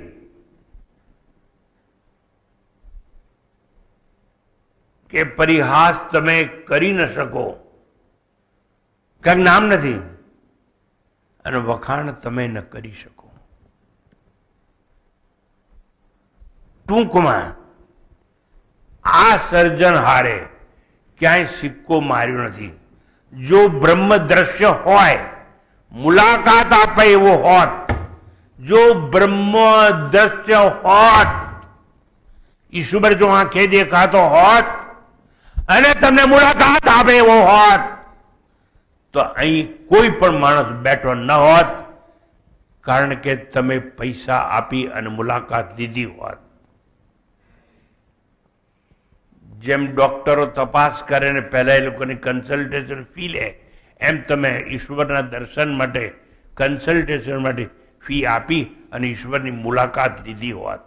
કે પરિહાસ તમે કરી ન શકો, ક્યાંક નામ નથી, અને વખાણ તમે ન કરી શકો. ટૂંકમાં આ સર્જન હારે ક્યાંય સિક્કો માર્યો નથી. જો બ્રહ્મ દ્રશ્ય હોય, મુલાકાત આપે એવો હોત, જો બ્રહ્મ દ્રશ્ય હોત, ઈશ્વર જો આંખે દેખાતો હોત અને તમને મુલાકાત આપે એવો હોત, તો અહીં કોઈ પણ માણસ બેઠો ન હોત, કારણ કે તમે પૈસા આપી અને મુલાકાત લીધી હોત. જેમ ડોક્ટરો તપાસ કરે ને પહેલા એ લોકોની કન્સલ્ટેશન ફી લે, એમ તમે ઈશ્વરના દર્શન માટે કન્સલ્ટેશન માટે ફી આપી અને ઈશ્વરની મુલાકાત લીધી હોત,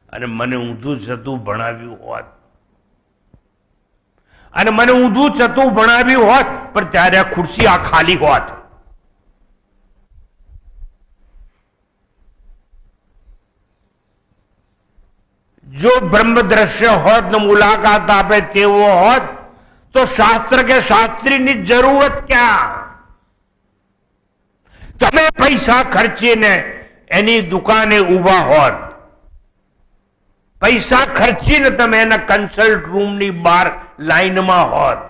અને મને ઊંધું ચતું ભણાવ્યું હોત, અને મને ઊંધું ચતું ભણાવ્યું હોત, પણ ત્યારે આ ખુરશી આ ખાલી હોત. જો બ્રહ્મ દ્રશ્ય હોત ને મુલાકાત આપે તેવો હોત, તો શાસ્ત્ર કે શાસ્ત્રીની જરૂરત ક્યાં? તમે પૈસા ખર્ચીને એની દુકાને ઉભા હોત, પૈસા ખર્ચીને તમે એના કન્સલ્ટ રૂમની બહાર લાઈનમાં હોત,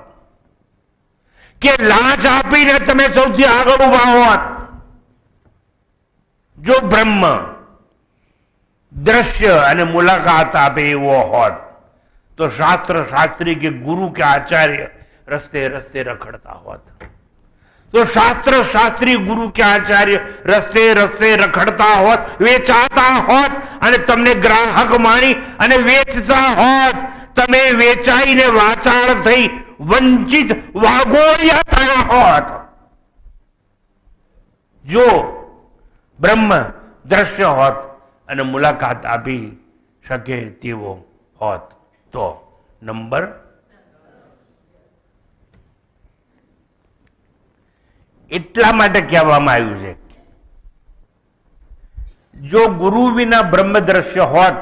કે લાંચ આપીને તમે સૌથી આગળ ઉભા હોત, જો બ્રહ્મ દ્રશ્ય અને મુલાકાત આપે એવો હોત, તો શાસ્ત્ર શાસ્ત્રી કે ગુરુ કે આચાર્ય રસ્તે રસ્તે રખડતા હોત. તો શાસ્ત્ર શાસ્ત્રી ગુરુ કે આચાર્ય રસ્તે રસ્તે રખડતા હોત, વેચાતા હોત, અને તમને ગ્રાહક માની અને વેચતા હોત. તમે વેચાઈને વાચાળ થઈ વંચિત વાગોળિયા થયા હોત. જો બ્રહ્મ દ્રશ્ય હોત અને મુલાકાત આપી શકે તેવો હોત, તો નંબર એટલા માટે કહેવામાં આવ્યું છે, જો ગુરુ વિના બ્રહ્મ દ્રશ્ય હોત,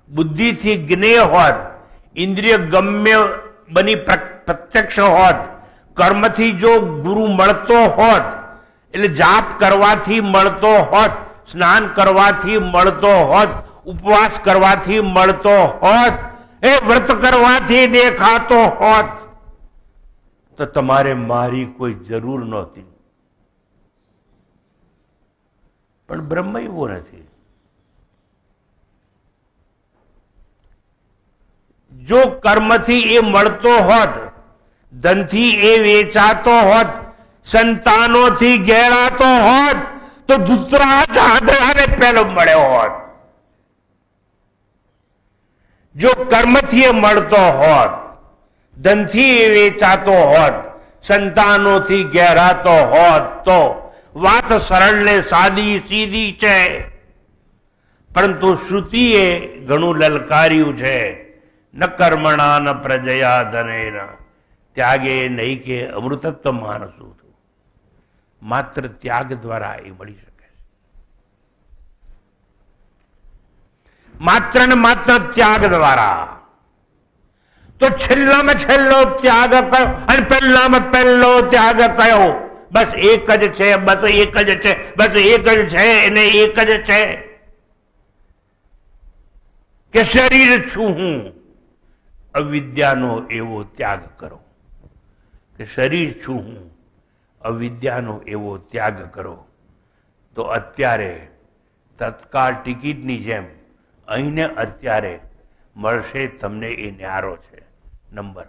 બુદ્ધિથી જ્ઞેય હોત, ઇન્દ્રિય ગમ્ય બની પ્રત્યક્ષ હોત, કર્મથી જો ગુરુ મળતો હોત, એટલે જાપ કરવાથી મળતો હોત, સ્નાન કરવાથી મળતો હોત, ઉપવાસ કરવાથી મળતો હોત, એ વ્રત કરવાથી દેખાતો હોત, તો તમારે મારી કોઈ જરૂર નહોતી. પણ બ્રહ્મ એવો નથી. જો કર્મથી એ મળતો હોત, ધનથી એ વેચાતો હોત, સંતાનોથી ઘેરાતો હોત, તો ધૂતરાજ આંધળાને પહેલો મળ્યો હોત. જો કર્મથી એ મળતો હોત, ધનથી એ વેચાતો હોત, સંતાનોથી ઘેરાતો હોત, તો વાત સરળ ને સાદી સીધી છે. પરંતુ શ્રુતિએ ઘણું લલકાર્યું છે, ન કર્મણા ન પ્રજયા ધનેન ત્યાગે નહીં કે અમૃતત્વ માનસું. માત્ર ત્યાગ દ્વારા એ મળી શકે છે. માત્ર ને માત્ર ત્યાગ દ્વારા. તો છેલ્લામાં છેલ્લો ત્યાગ કયો અને પહેલામાં પહેલો ત્યાગ કયો? બસ એક જ છે, બસ એક જ છે, બસ એક જ છે અને એક જ છે કે શરીર છું હું. અવિદ્યાનો એવો ત્યાગ કરો કે શરીર છું હું, અવિદ્યાનો એવો ત્યાગ કરો. તો અત્યારે તત્કાળ ટિકિટની જેમ અહીંને અત્યારે મળશે તમને એ ન્યારો છે નંબર.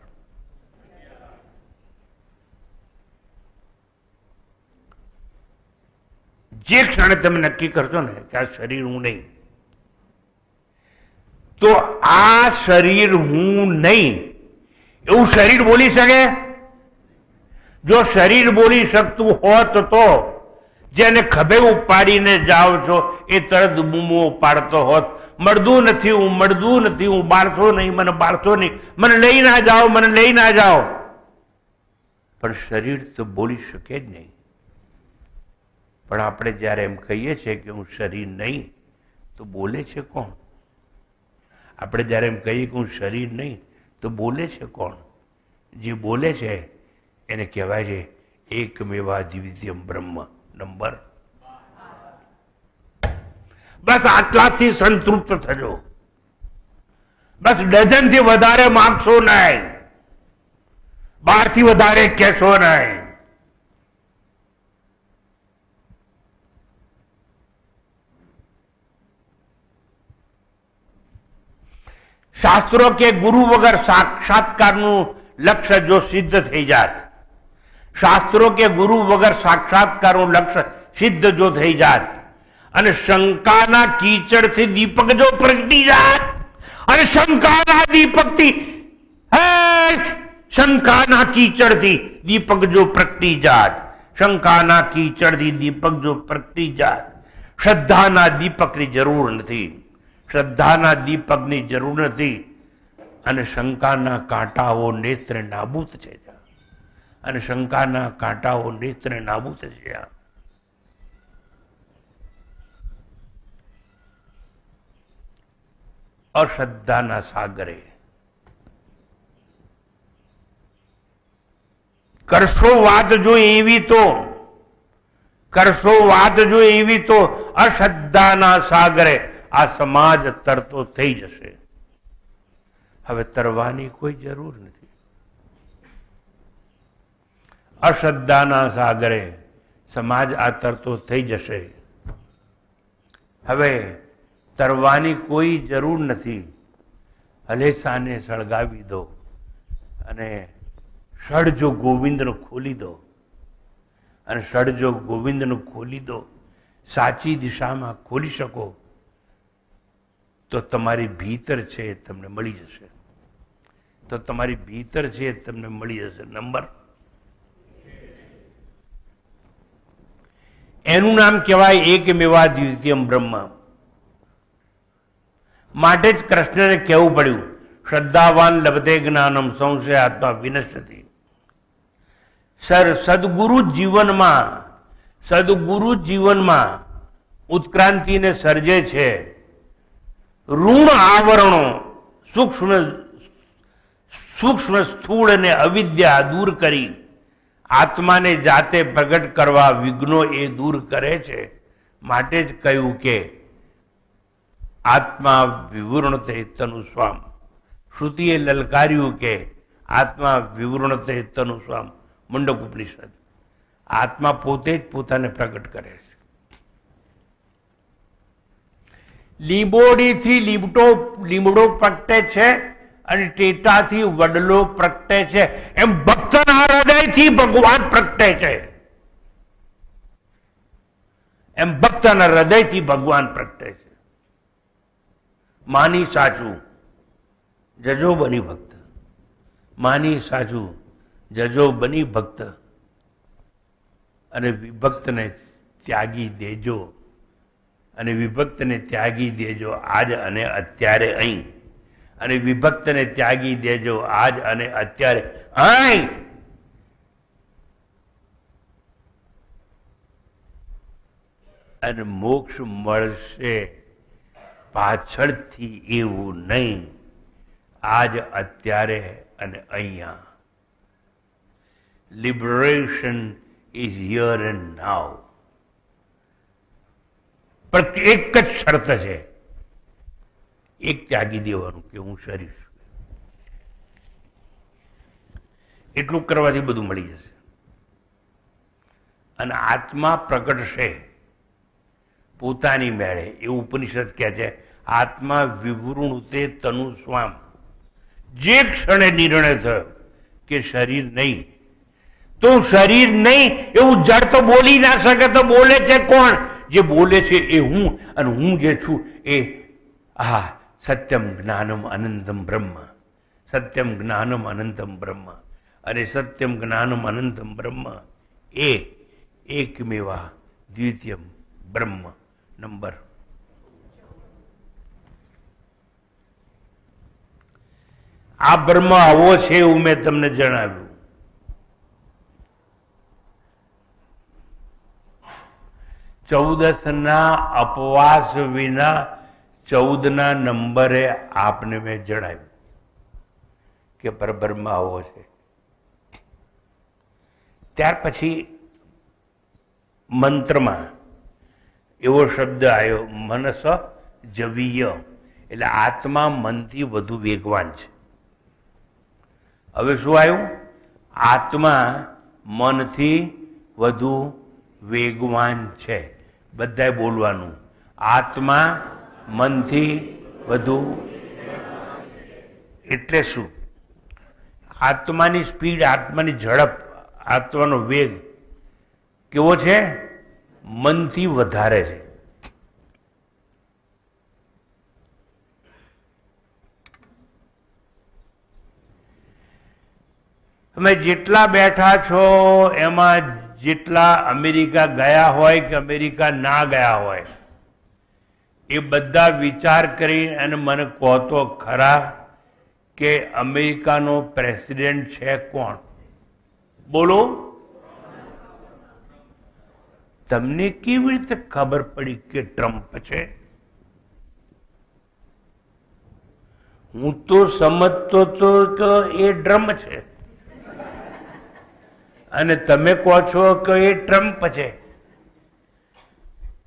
જે ક્ષણે તમે નક્કી કરશો ને કે આ શરીર હું નહીં, તો આ શરીર હું નહીં એવું શરીર બોલી શકે? જો શરીર બોલી શકતું હોત તો જેને ખભે ઉપાડીને જાઓ છો એ તરત બૂમો પાડતો હોત, મળતું નથી હું, મળતું નથી હું, બાળશો નહીં મને, બાળશો નહીં, મને લઈ ના જાઓ, મને લઈ ના જાઓ. પણ શરીર તો બોલી શકે જ નહીં. પણ આપણે જ્યારે એમ કહીએ છીએ કે હું શરીર નહીં, તો બોલે છે કોણ? આપણે જ્યારે એમ કહીએ કે હું શરીર નહીં, તો બોલે છે કોણ? જે બોલે છે એને કહેવાય છે એકમેવા દ્વિતીયમ બ્રહ્મ. નંબર. બસ આટલાથી સંતૃપ્ત થજો. બસ ડઝનથી વધારે માગશો નહીં, 12 થી વધારે કહેશો નહીં. શાસ્ત્રો કે ગુરુ વગર સાક્ષાત્કારનું લક્ષ્ય જો સિદ્ધ થઈ જાત, શાસ્ત્રો કે ગુરુ વગર સાક્ષાત્કારનું લક્ષ્ય સિદ્ધ જો થઈ જાત અને શંકાના કીચડથી દીપક જો પ્રગટી જાત અને શંકાના દીપકથી શંકાના કીચડથી દીપક જો પ્રગટી જાત, શંકાના કીચડથી દીપક જો પ્રગટી જાત, શ્રદ્ધાના દીપકની જરૂર નથી, શ્રદ્ધાના દીપકની જરૂર નથી. અને શંકાના કાંટાઓ નેત્રે નાબૂદ છે, અને શંકાના કાંટાઓ નેત્રે નાબૂદ છે. અશ્રદ્ધાના સાગરે કરશો વાત જો એવી તો, કરશો વાત જો એવી તો અશ્રદ્ધાના સાગરે આ સમાજ તરતો થઈ જશે. હવે તરવાની કોઈ જરૂર નથી. અશ્રદ્ધાના સાગરે સમાજ આ તરતો થઈ જશે. હવે તરવાની કોઈ જરૂર નથી. હલેસાને સળગાવી દો અને સળજો ગોવિંદનું ખોલી દો, અને સળજો ગોવિંદનું ખોલી દો. સાચી દિશામાં ખોલી શકો તો તમારી ભીતર છે એ તમને મળી જશે, તો તમારી ભીતર છે એ તમને મળી જશે. નંબર. એનું નામ કહેવાય એકમેવા દ્વિતીયમ બ્રહ્મ. માટે જ કૃષ્ણને કહેવું પડ્યું શ્રદ્ધાવાન લભતે જ્ઞાનમ સંશય આત્મા વિનશ્યતિ. સદગુરુ જીવનમાં ઉત્ક્રાંતિને સર્જે છે. ઋણ આવરણો સૂક્ષ્મ સ્થૂળ અને અવિદ્યા દૂર કરી આત્માને જાતે પ્રગટ કરવા વિઘ્નો એ દૂર કરે છે. માટે જ કહ્યું કે આત્મા વિવૃણતે તનુ સ્વામ. શ્રુતિએ લલકાર્યું કે આત્મા વિવૃણતે તનુ સ્વામ. મુંડક ઉપનિષદ. આત્મા પોતે જ પોતાને પ્રગટ કરે છે. લીંબોડીથી લીમડો પ્રગટે છે અને ટેટાથી વડલો પ્રગટે છે, એમ ભક્તના હૃદયથી ભગવાન પ્રગટે છે. એમ ભક્તના હૃદયથી ભગવાન પ્રગટે છે. માની સાચું જજો બની ભક્ત, માની સાચું જજો બની ભક્ત, અને વિભક્તને ત્યાગી દેજો, અને વિભક્તને ત્યાગી દેજો આજ અને અત્યારે અહીં, અને વિભક્તને ત્યાગી દેજો આજ અને અત્યારે અહીં. અને મોક્ષ મળશે, પાછળથી એવું નહીં, આજ અત્યારે અને અહીંયા. લિબરેશન ઇઝ હિયર એન્ડ નાઉ. પણ એક જ શરત છે, એક ત્યાગી દેવાનું કે હું શરીર છું. એટલું કરવાથી બધું મળી જશે અને આત્મા પ્રગટશે પોતાની મેળે. એવું ઉપનિષદ કહે છે, આત્મા વિવૃણુતે તનુ સ્વામ. જે ક્ષણે નિર્ણય થયો કે શરીર નહીં, તો શરીર નહીં એવું જડ તો બોલી ના શકે. તો બોલે છે કોણ? જે બોલે છે એ હું, અને હું જે છું એ સત્યમ જ્ઞાનમ અનંતમ બ્રહ્મ. સત્યમ જ્ઞાનમ અનંતમ બ્રહ્મ. અને સત્યમ જ્ઞાનમ અનંતમ બ્રહ્મ એ એકમેવા દ્વિતીયમ બ્રહ્મ. નંબર આ બ્રહ્મ આવો છે એવું મેં તમને જણાવ્યું. 14 અપવાસ વિના 14 નંબરે આપને મેં જણાવ્યું કે પરબ્રહ્મ આવો છે. ત્યાર પછી મંત્રમાં એવો શબ્દ આવ્યો, મનસ જવીય, એટલે આત્મા મનથી વધુ વેગવાન છે. હવે શું આવ્યું? આત્મા મનથી વધુ વેગવાન છે. બધાએ બોલવાનું, આત્મા મનથી વધુ. એટલે શું? આત્માની સ્પીડ, આત્માની ઝડપ, આત્માનો વેગ કેવો છે? મનથી વધારે છે. તમે જેટલા બેઠા છો એમાં જેટલા અમેરિકા ગયા હોય કે અમેરિકા ના ગયા હોય, એ બધા વિચાર કરી અને મને કહો તો ખરા કે અમેરિકાનો પ્રેસિડેન્ટ છે કોણ? બોલો. તમને કેવી રીતે ખબર પડી કે ટ્રમ્પ છે? હું તો સમજતો તો કે એ ડ્રમ છે, અને તમે કહો છો કે એ ટ્રમ્પ છે.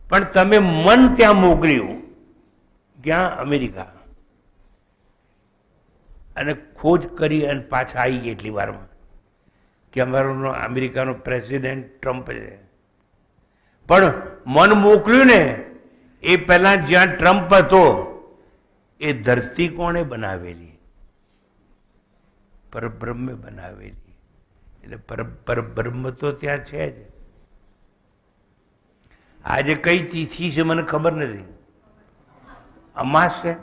પણ તમે મન ત્યાં મોકલ્યું, ક્યાં? અમેરિકા. અને ખોજ કરી અને પાછા આવી ગઈ એટલી વારમાં કે અમારો અમેરિકાનો પ્રેસિડેન્ટ ટ્રમ્પ છે. પણ મન મોકલ્યું ને એ પહેલા જ્યાં ટ્રમ્પ હતો એ ધરતી કોણે બનાવેલી? પરબ્રહ્મે બનાવેલી. એટલે પરબ્રહ્મ તો ત્યાં છે જ. આજે કઈ તિથિ છે મને ખબર નથી. અમાસ છે.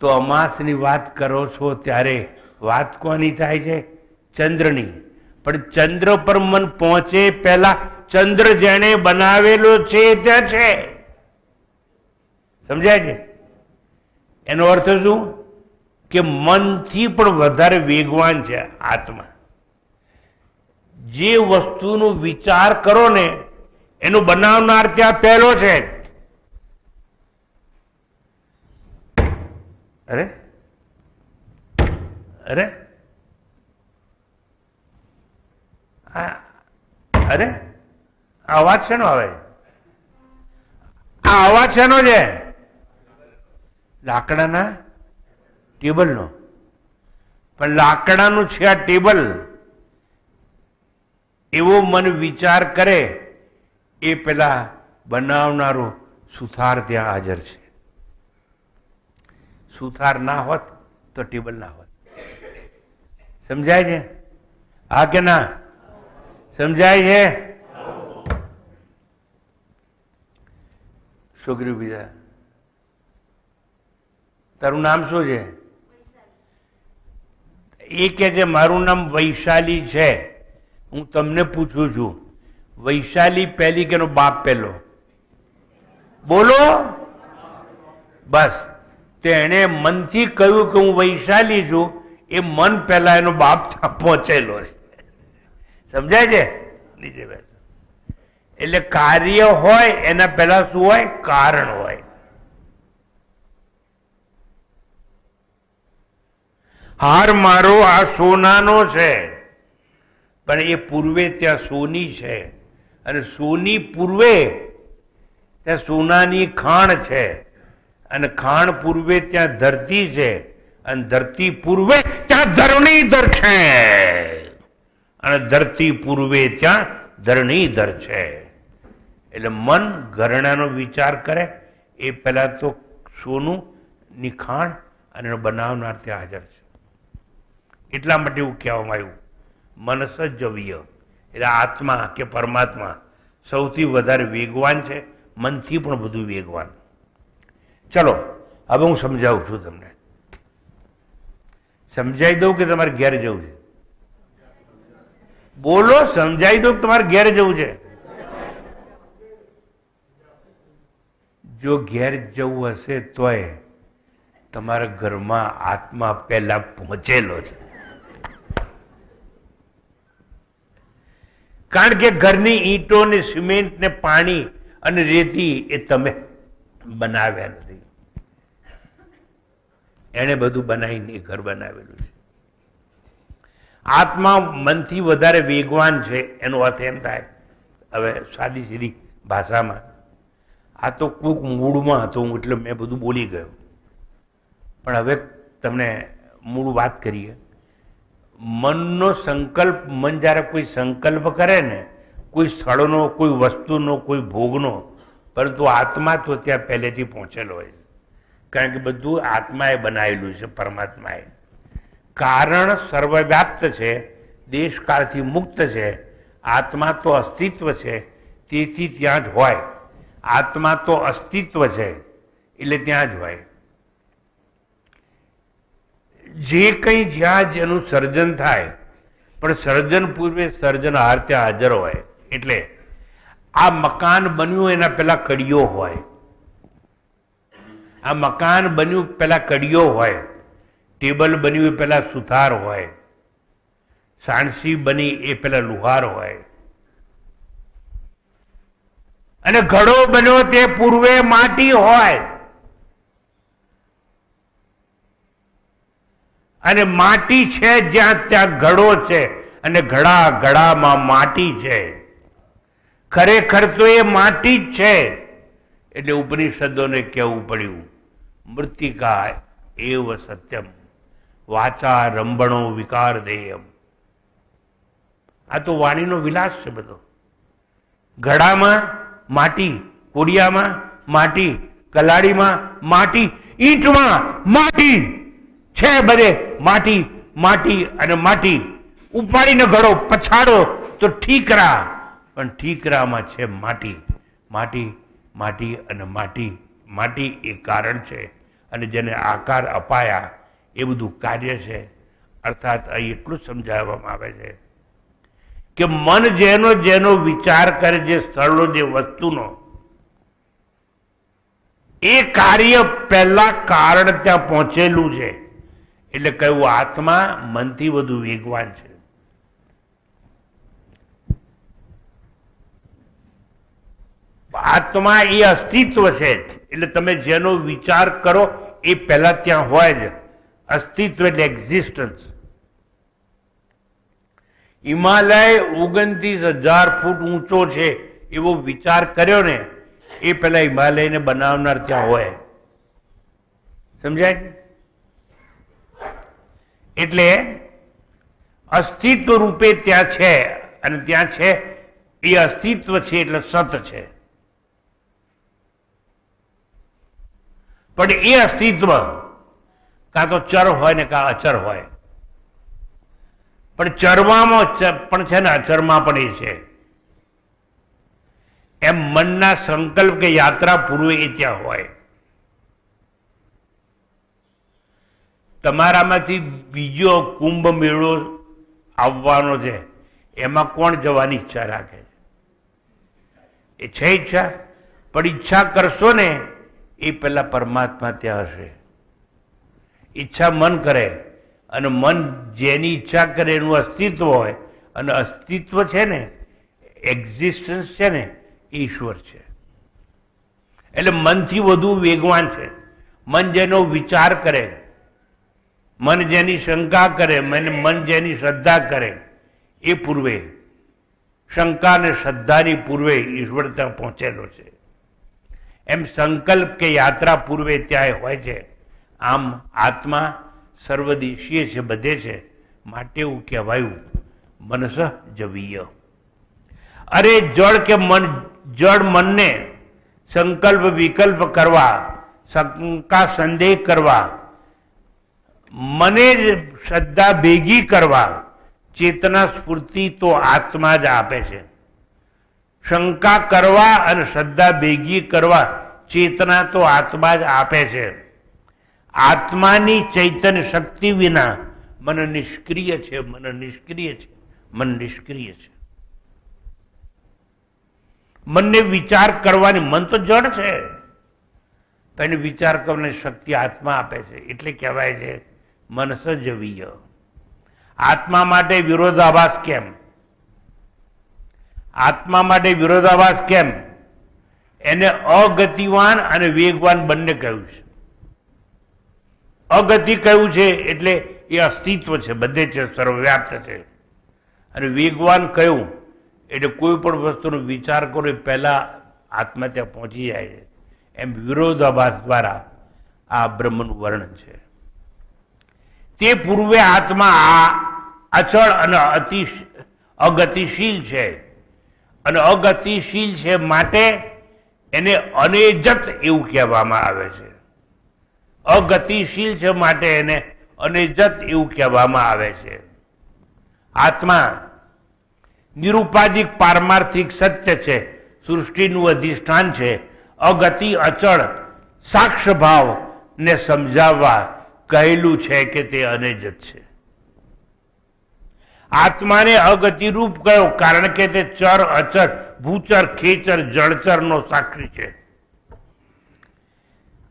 તો અમાસની વાત કરો છો ત્યારે વાત કોની થાય છે? ચંદ્રની. પણ ચંદ્ર પર મન પહોંચે પહેલા ચંદ્ર જેણે બનાવેલો છે ત્યાં છે. સમજાય છે? એનો અર્થ શું? કે મનથી પણ વધારે વેગવાન છે આત્મા. જે વસ્તુનો વિચાર કરો ને એનો બનાવનાર ત્યાં પહેલો છે. અરે અરે અરે આ અવાજ શેનો આવે? આ અવાજ શેનો છે? લાકડાના ટેબલનો. પણ લાકડાનું છે આ ટેબલ. એવો મન વિચાર કરે એ પેલા બનાવનારો સુથાર ત્યાં હાજર છે. સુથાર ના હોત તો ટેબલ ના હોત. સમજાય છે? હા કે ના? સમજાય છે? છોકરી બીજા, તારું નામ શું છે? એ કે છે મારું નામ વૈશાલી છે. હું તમને પૂછું છું, વૈશાલી પહેલી કે એનો બાપ પહેલો? બોલો. બસ તેણે મનથી કહ્યું કે હું વૈશાલી છું, એ મન પહેલા એનો બાપ ત્યાં પહોંચેલો છે. સમજાય છે? નીચે બેસો. એટલે કાર્ય હોય એના પહેલા શું હોય? કારણ હોય. હાર મારો આ સોનાનો છે, પણ એ પૂર્વે ત્યાં સોની છે, અને સોની પૂર્વે ત્યાં સોનાની ખાણ છે, અને ખાણ પૂર્વે ત્યાં ધરતી છે, અને ધરતી પૂર્વે ત્યાં ધરણીધર છે, અને ધરતી પૂર્વે ત્યાં ધરણીધર છે. એટલે મન ઘરણાનો વિચાર કરે એ પહેલા તો સોનું ની ખાણ અને એનો બનાવનાર ત્યાં હાજર છે. એટલા માટે એવું કહેવામાં આવ્યું મનસજ્જવીય, એટલે આત્મા કે પરમાત્મા સૌથી વધારે વેગવાન છે, મનથી પણ વધુ વેગવાન. ચલો હવે હું સમજાવું છું તમને. સમજાઈ દઉં કે તમારે ઘેર જવું છે? બોલો, સમજાઈ દઉં કે તમારે ઘેર જવું છે? જો ઘેર જવું હશે તોય તમારા ઘરમાં આત્મા પહેલા પહોંચેલો છે. કારણ કે ઘરની ઈંટો ને સિમેન્ટ ને પાણી અને રેતી એ તમે બનાવ્યા નથી, એને બધું બનાવીને ઘર બનાવેલું છે. આત્મા મનથી વધારે વેગવાન છે, એનો અર્થ એમ થાય, હવે સાદી સીધી ભાષામાં, આ તો કોઈક મૂળમાં હતો હું એટલે મેં બધું બોલી ગયો, પણ હવે તમને મૂળ વાત કરીએ. મનનો સંકલ્પ, મન જ્યારે કોઈ સંકલ્પ કરે ને, કોઈ સ્થળનો, કોઈ વસ્તુનો, કોઈ ભોગનો, પરંતુ આત્મા તો ત્યાં પહેલેથી પહોંચેલો હોય છે. કારણ કે બધું આત્માએ બનાવેલું છે, પરમાત્માએ. કારણ સર્વવ્યાપ્ત છે, દેશકાળથી મુક્ત છે, આત્મા તો અસ્તિત્વ છે, તેથી ત્યાં જ હોય. આત્મા તો અસ્તિત્વ છે એટલે ત્યાં જ હોય. જે કંઈ જ્યાં જેનું સર્જન થાય, પણ સર્જન પૂર્વે સર્જનહાર ત્યાં હાજર હોય. એટલે આ મકાન બન્યું એના પેલા કડીઓ હોય, આ મકાન બન્યું પેલા કડીઓ હોય, ટેબલ બન્યું એ પેલા સુથાર હોય, સાણસી બની એ પેલા લુહાર હોય, અને ઘડો બન્યો તે પૂર્વે માટી હોય, અને માટી છે જ્યાં ત્યાં ઘડો છે, અને ઘડામાં માટી છે. ખરેખર તો એ માટી જ છે. એટલે ઉપનિષદોને કહેવું પડ્યું મૃત્તિકા એવ સત્યમ વાચા રંભણો વિકાર દેયમ. આ તો વાણીનો વિલાસ છે બધો. ઘડામાં માટી, કોડિયામાં માટી, કલાડીમાં માટી, ઈંટમાં માટી છે, બધે માટી માટી અને માટી. ઉપાડીને ઘડો પછાડો તો ઠીકરા, પણ ઠીકરામાં છે માટી. માટી માટી અને માટી. માટી એ કારણ છે, અને જેને આકાર અપાયા એ બધું કાર્ય છે. અર્થાત અહીં એટલું જ સમજાવવામાં આવે છે કે મન જેનો જેનો વિચાર કરે, જે સ્થળનો, જે વસ્તુનો, એ કાર્ય પહેલા કારણ ત્યાં પહોંચેલું છે. એટલે કહ્યું આત્મા મનથી વધુ વેગવાન છે. આત્મા એ અસ્તિત્વ છે. એટલે તમે જેનો વિચાર કરો એ પહેલા ત્યાં હોય જ. અસ્તિત્વ એટલે એક્ઝિસ્ટન્સ. હિમાલય 29,000 ફૂટ ઊંચો છે એવો વિચાર કર્યો ને, એ પેલા હિમાલયને બનાવનાર ત્યાં હોય. સમજાય? એટલે અસ્તિત્વ રૂપે ત્યાં છે, અને ત્યાં છે એ અસ્તિત્વ છે એટલે સત છે. પણ એ અસ્તિત્વ કાં તો ચર હોય ને કાં અચર હોય. પણ ચરમાં પણ છે ને અચરમાં પણ એ છે. એમ મનના સંકલ્પ કે યાત્રા પૂર્વે એ ત્યાં હોય. તમારામાંથી બીજો કુંભ મેળો આવવાનો છે, એમાં કોણ જવાની ઈચ્છા રાખે છે? એ છે ઈચ્છા. પણ ઈચ્છા કરશો ને એ પહેલા પરમાત્મા ત્યાં હશે. ઈચ્છા મન કરે, અને મન જેની ઈચ્છા કરે એનું અસ્તિત્વ હોય, અને અસ્તિત્વ છે ને, એક્ઝિસ્ટન્સ છે ને, એ ઈશ્વર છે. એટલે મનથી વધુ વેગવાન છે. મન જેનો વિચાર કરે, મન જેની શંકા કરે, મન જેની શ્રદ્ધા કરે, એ પૂર્વે શંકા અને શ્રદ્ધાની પૂર્વે ઈશ્વર ત્યાં પહોંચેલો છે. એમ સંકલ્પ કે યાત્રા પૂર્વે ત્યાં હોય છે. આમ આત્મા સર્વદેશીય છે, બધે છે, માટે એવું કહેવાયું મનસ જવીય. અરે જળ કે મન, જળ મનને સંકલ્પ વિકલ્પ કરવા, શંકા સંદેહ કરવા, મને જ શ્રદ્ધા ભેગી કરવા ચેતના સ્ફૂર્તિ તો આત્મા જ આપે છે. શંકા કરવા અને શ્રદ્ધા ભેગી કરવા ચેતના તો આત્મા જ આપે છે. આત્માની ચૈતન્ય શક્તિ વિના મન નિષ્ક્રિય છે, મન નિષ્ક્રિય છે, મન નિષ્ક્રિય છે. મનને વિચાર કરવાની, મન તો જડ છે, તો એને વિચાર કરવાની શક્તિ આત્મા આપે છે. એટલે કહેવાય છે મનસ જવીય. આત્મા માટે વિરોધાભાસ કેમ? આત્મા માટે વિરોધાભાસ કેમ? એને અગતિવાન અને વેગવાન બંને કહ્યું છે. અગતિ કહ્યું છે એટલે એ અસ્તિત્વ છે, બધે છે, સર્વવ્યાપ્ત છે. અને વેગવાન કહ્યું એટલે કોઈ પણ વસ્તુનો વિચાર કરો એ પહેલા આત્મા ત્યાં પહોંચી જાય છે. એમ વિરોધાભાસ દ્વારા આ બ્રહ્મનું વર્ણન છે. તે પૂર્વે આત્મા આ અચળ અને અગતિશીલ છે. અને અગતિશીલ છે માટે એને અનેજત એવું કહેવામાં આવે છે. અગતિશીલ છે માટે એને અનેજત એવું કહેવામાં આવે છે. આત્મા નિરુપાધિક પારમાર્થિક સત્ય છે, સૃષ્ટિનું અધિષ્ઠાન છે. અગતિ અચળ સાક્ષ્ય ભાવ ને સમજાવવા કહેલું છે કે તે અનેજત છે. આત્માને અગતિરૂપ કયો કારણ કે તે ચર અચર ભૂચર ખેચર જળચરનો સાક્ષી છે.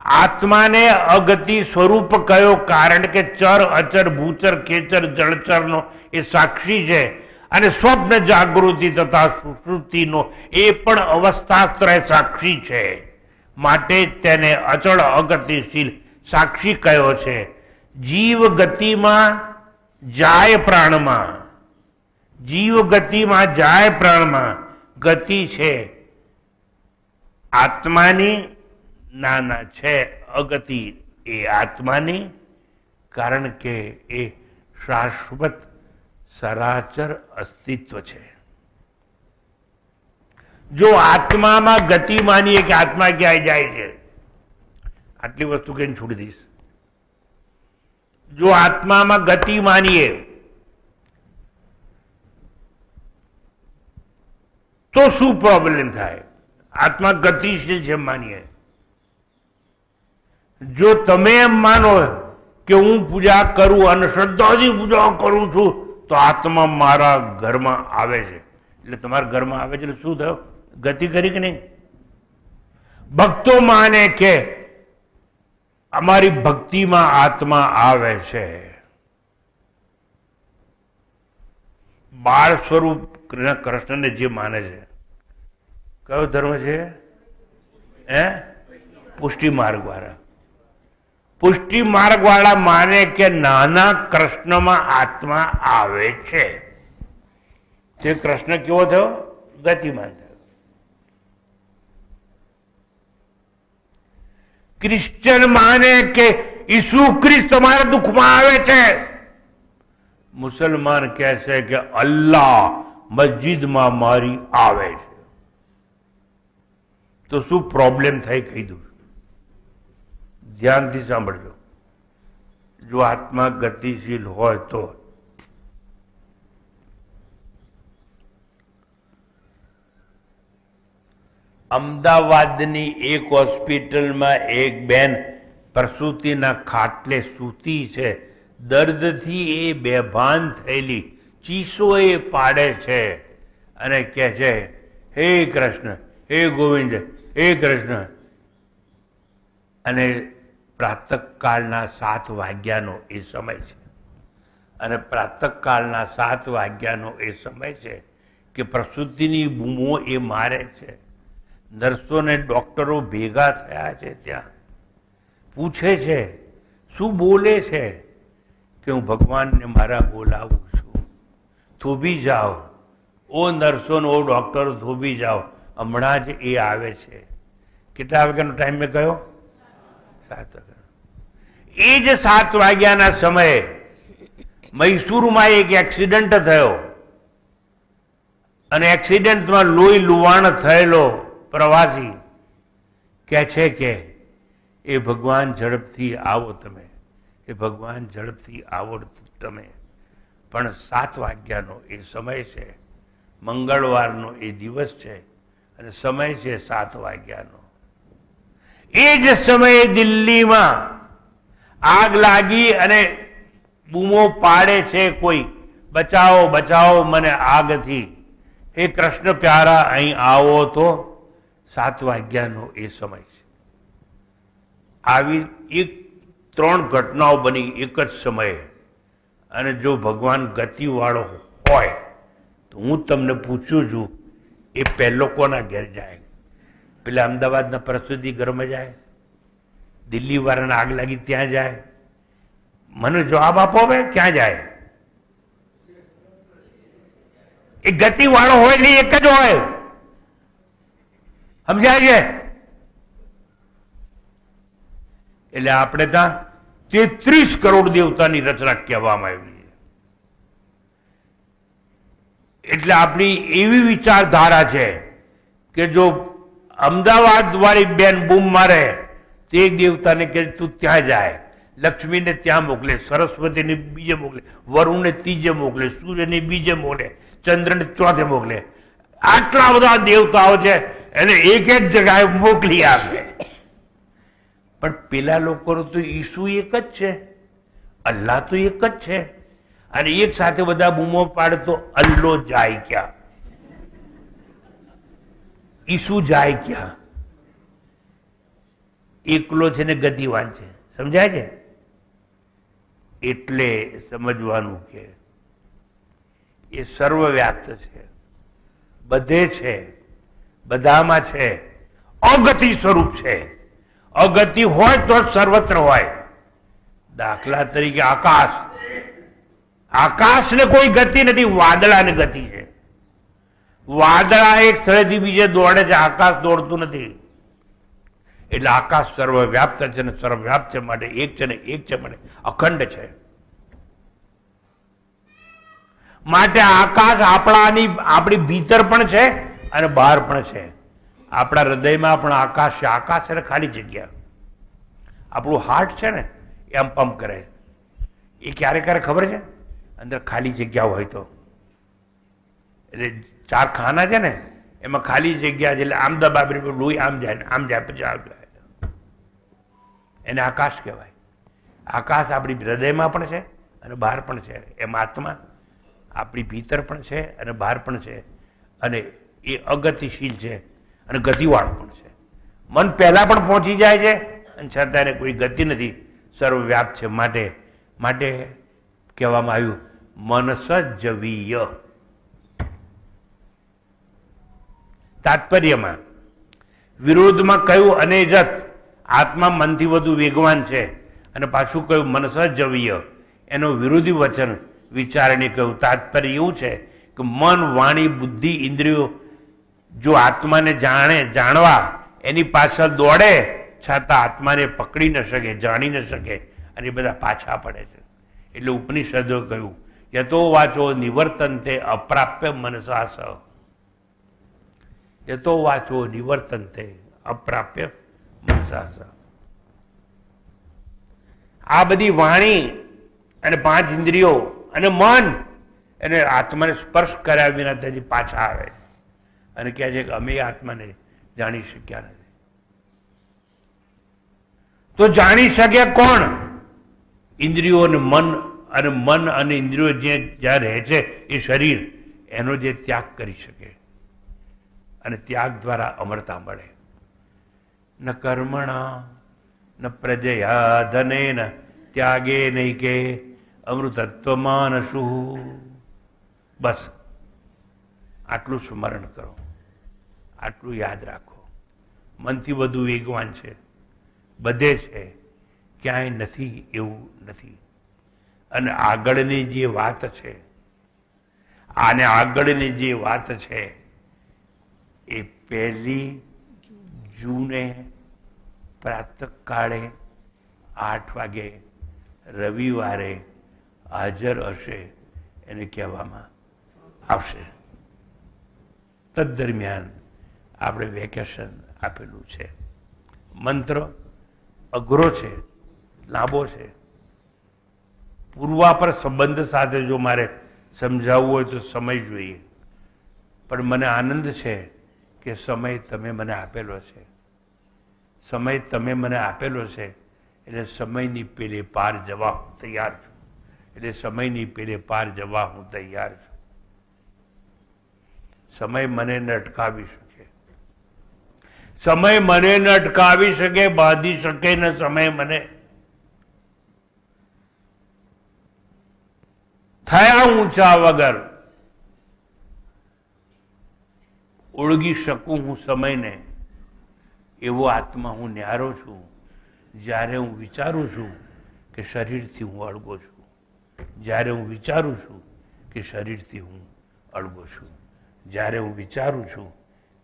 આત્માને અગતિ સ્વરૂપ કયો કારણ કે ચર અચર ભૂચર ખેચર જળચરનો એ સાક્ષી છે. અને સ્વપ્ન જાગૃતિ તથા સુષુપ્તિનો એ પણ અવસ્થાત્રય સાક્ષી છે. માટે તેને અચળ અગતિશીલ સાક્ષી કયો છે. જીવ ગતિમાં જાય પ્રાણમાં, જીવ ગતિમાં જાય પ્રાણમાં ગતિ છે આત્માની, નાના છે અગતિ એ આત્માની, કારણ કે એ શાશ્વત સરાચર અસ્તિત્વ છે. જો આત્મામાં ગતિ માનીએ કે આત્મા ક્યાંય જાય છે, આટલી વસ્તુ કહીને છોડી દઈશ. જો આત્મામાં ગતિ માનીએ તો શું પ્રોબ્લેમ થાય? આત્મા ગતિશીલ છે માનીએ. જો તમે એમ માનો કે હું પૂજા કરું અને શ્રદ્ધાથી પૂજા કરું છું તો આત્મા મારા ઘરમાં આવે છે, એટલે તમારા ઘરમાં આવે છે એટલે શું થયું? ગતિ કરી કે નહીં? ભક્તો માને કે અમારી ભક્તિમાં આત્મા આવે છે. બાળ સ્વરૂપ કૃષ્ણને જે માને છે, કયો ધર્મ છે? પુષ્ટિ માર્ગ વાળા. પુષ્ટિ માર્ગ વાળા માને કે નાના કૃષ્ણમાં આત્મા આવે છે. તે કૃષ્ણ કેવો થયો? ગતિમાન થયો. ક્રિશ્ચન માને કે ઈસુ ખ્રિસ્ત તમારા દુઃખમાં આવે છે. મુસલમાન કહે છે કે અલ્લાહ મસ્જિદમાં મારી આવે છે. તો શું પ્રોબ્લેમ થઈ? કહી દઉં, ધ્યાનથી સાંભળજો. જો આત્મા ગતિશીલ હોય તો અમદાવાદની એક હોસ્પિટલમાં એક બેન પ્રસૂતિના ખાટલે સૂતી છે. દર્દથી એ બેભાન થયેલી ચીસો એ પાડે છે અને કહે છે, હે કૃષ્ણ, હે ગોવિંદ, હે કૃષ્ણ. અને પ્રાતઃકાળના 7 વાગ્યાનો એ સમય છે. અને પ્રાતઃકાળના 7 વાગ્યાનો એ સમય છે કે પ્રસૂતિની બૂમો એ મારે છે. નર્સો ને ડોક્ટરો ભેગા થયા છે. ત્યાં પૂછે છે, શું બોલે છે? કે હું ભગવાનને મારા બોલાવું છું, થોભી જાઓ, ઓ નર્સો ને ઓ ડોક્ટરો થોભી જાઓ, હમણાં જ એ આવે છે. કેટલા વાગ્યાનો ટાઈમ મેં કહ્યો? 7 વાગ્યા. એ જ 7 વાગ્યાના સમયે મૈસૂરમાં એક એક્સિડન્ટ થયો અને એક્સિડન્ટમાં લોહી લુવાણ થયેલો પ્રવાસી કહે છે કે એ ભગવાન ઝડપથી આવો તમે, એ ભગવાન ઝડપથી આવો તમે. પણ 7 વાગ્યાનો એ સમય છે, મંગળવારનો એ દિવસ છે અને સમય છે 7 વાગ્યાનો. એ જ સમયે દિલ્હીમાં આગ લાગી અને બૂમો પાડે છે કોઈ, બચાવો બચાવો મને આગથી. હે કૃષ્ણ પ્યારા અહીં આવો. તો 7 વાગ્યાનો એ સમય છે. આવી 3 ઘટનાઓ બની એક જ સમયે. અને જો ભગવાન ગતિવાળો હોય તો હું તમને પૂછું છું, એ પહેલો કોના ઘેર જાય? પેલા અમદાવાદના પ્રસૂતિ ગૃહમાં જાય? દિલ્હી વાળાને આગ લાગી ત્યાં જાય? મને જવાબ આપો હવે, ક્યાં જાય? એ ગતિવાળો હોય ને એક જ હોય. સમજાય છે? એટલે આપણે ત્યાં 33 કરોડ દેવતાની રચના કહેવામાં આવી છે. એટલે આપણી એવી વિચારધારા છે કે જો અમદાવાદ વાળી બેન બૂમ મારે તો એક દેવતાને કે તું ત્યાં જાય, લક્ષ્મીને ત્યાં મોકલે, સરસ્વતીને બીજે મોકલે, વરુણને ત્રીજે મોકલે, સૂર્યને બીજે મોકલે, ચંદ્રને ચોથે મોકલે. આટલા બધા દેવતાઓ છે એને એક એક જગ્યાએ મોકલી આપે. પણ પેલા લોકોનો તો ઈસુ એક જ છે, અલ્લાહ તો એક જ છે. અને એક સાથે બધા બૂમો પાડે તો અલ્લો જાય ક્યાં? ઈસુ જાય ક્યાં? એકલો છે ને ગતિવાન છે. સમજાય છે? એટલે સમજવાનું કે એ સર્વવ્યાપ્ત છે, બધે છે, બધામાં છે, અગતિ સ્વરૂપ છે. અગતિ હોય તો સર્વત્ર હોય. દાખલા તરીકે આકાશ, આકાશને કોઈ ગતિ નથી, વાદળાને ગતિ છે. વાદળા એક સ્થળેથી બીજે દોડે છે, આકાશ દોડતું નથી. એટલે આકાશ સર્વવ્યાપ્ત છે અને સર્વવ્યાપ્ત છે માટે એક છે ને એક છે માટે અખંડ છે. માટે આકાશ આપણી ભીતર પણ છે અને બહાર પણ છે. આપણા હૃદયમાં પણ આકાશ છે. આકાશ છે ખાલી જગ્યા. આપણું હાર્ટ છે ને એ આમ પંપ કરે, એ ક્યારે ક્યારે ખબર છે? અંદર ખાલી જગ્યા હોય તો. એટલે 4 ખાના છે ને એમાં ખાલી જગ્યા છે, એટલે આમ દબાવી લોહી આમ જાય ને આમ જાય પછી આમ જાય. એને આકાશ કહેવાય. આકાશ આપણી હૃદયમાં પણ છે અને બહાર પણ છે. એમ આત્મા આપણી ભીતર પણ છે અને બહાર પણ છે. અને એ અગતિશીલ છે અને ગતિવાળું પણ છે. મન પહેલા પણ પહોંચી જાય છે અને છતાં એને કોઈ ગતિ નથી, સર્વવ્યાપ્ત છે. માટે કહેવામાં આવ્યું મનસજ્જવીય. તાત્પર્યમાં વિરોધમાં કયું અનેજત, આત્મા મનથી વધુ વેગવાન છે, અને પાછું કયું મનસજ્જવીય, એનો વિરોધી વચન વિચારણી કહ્યું. તાત્પર્ય એવું છે કે મન, વાણી, બુદ્ધિ, ઇન્દ્રિયો જો આત્માને જાણવા એની પાછળ દોડે, છતાં આત્માને પકડી ન શકે, જાણી ન શકે, અને એ બધા પાછા પડે છે. એટલે ઉપનિષદો કહ્યું યતો વાચો નિવર્તન્તે અપ્રાપ્ય મનસા સ. યતો વાચો નિવર્તન્તે અપ્રાપ્ય મનસા સ. આ બધી વાણી અને 5 ઇન્દ્રિયો અને મન એને આત્માને સ્પર્શ કર્યા વિના તેથી પાછા આવે અને કહે છે કે અમે આત્માને જાણી શક્યા નથી. તો જાણી શકે કોણ? ઇન્દ્રિયો અને મન અને ઇન્દ્રિયો જ્યાં રહે છે એ શરીર, એનો જે ત્યાગ કરી શકે અને ત્યાગ દ્વારા અમરતા મળે. ન કર્મણા ન પ્રજયા ધનેન ત્યાગે નહીં કે અમૃતત્વ માનસુ. બસ આટલું સ્મરણ કરો, આટલું યાદ રાખો. મનથી વધુ વેગવાન છે, બધે છે, ક્યાંય નથી એવું નથી. અને આગળની જે વાત છે, આને આગળની જે વાત છે એ 1 જૂને પ્રાતઃકાળે 8 વાગે રવિવારે હાજર હશે એને કહેવામાં આવશે. તદ દરમિયાન આપણે વેકેશન આપેલું છે. મંત્ર અઘરો છે, લાંબો છે. પૂર્વાપર સંબંધ સાથે જો મારે સમજાવવું હોય તો સમય જોઈએ, પણ મને આનંદ છે કે સમય તમે મને આપેલો છે. સમય તમે મને આપેલો છે એટલે સમયની પેલે પાર જવા હું તૈયાર છું. સમયની પેલે પાર જવા હું તૈયાર છું. સમય મને ન અટકાવી શકે, સમય મને ન અટકાવી શકે, બાંધી શકે ન સમય મને. થયા ઊંચા વગર ઓળગી શકું હું સમયને, એવો આત્મા હું ન્યારો છું. જ્યારે હું વિચારું છું કે શરીરથી હું અળગો છું, જ્યારે હું વિચારું છું કે શરીરથી હું અળગો છું, જ્યારે હું વિચારું છું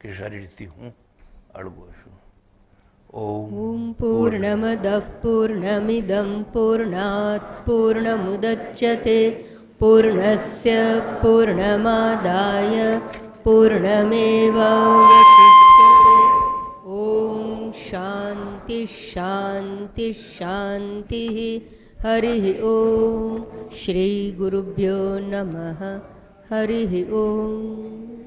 કે શરીરથી હું અળગો છું.
ઓમ પૂર્ણમદઃ પૂર્ણમિદં પૂર્ણાત પૂર્ણમુદચ્યતે પૂર્ણસ્ય પૂર્ણમાદાય પૂર્ણમેવાવશિષ્યતે. ઓમ શાંતિ શાંતિ શાંતિ. હરિ ઓમ. શ્રી ગુરુભ્યો નમઃ. હરિ ઓમ.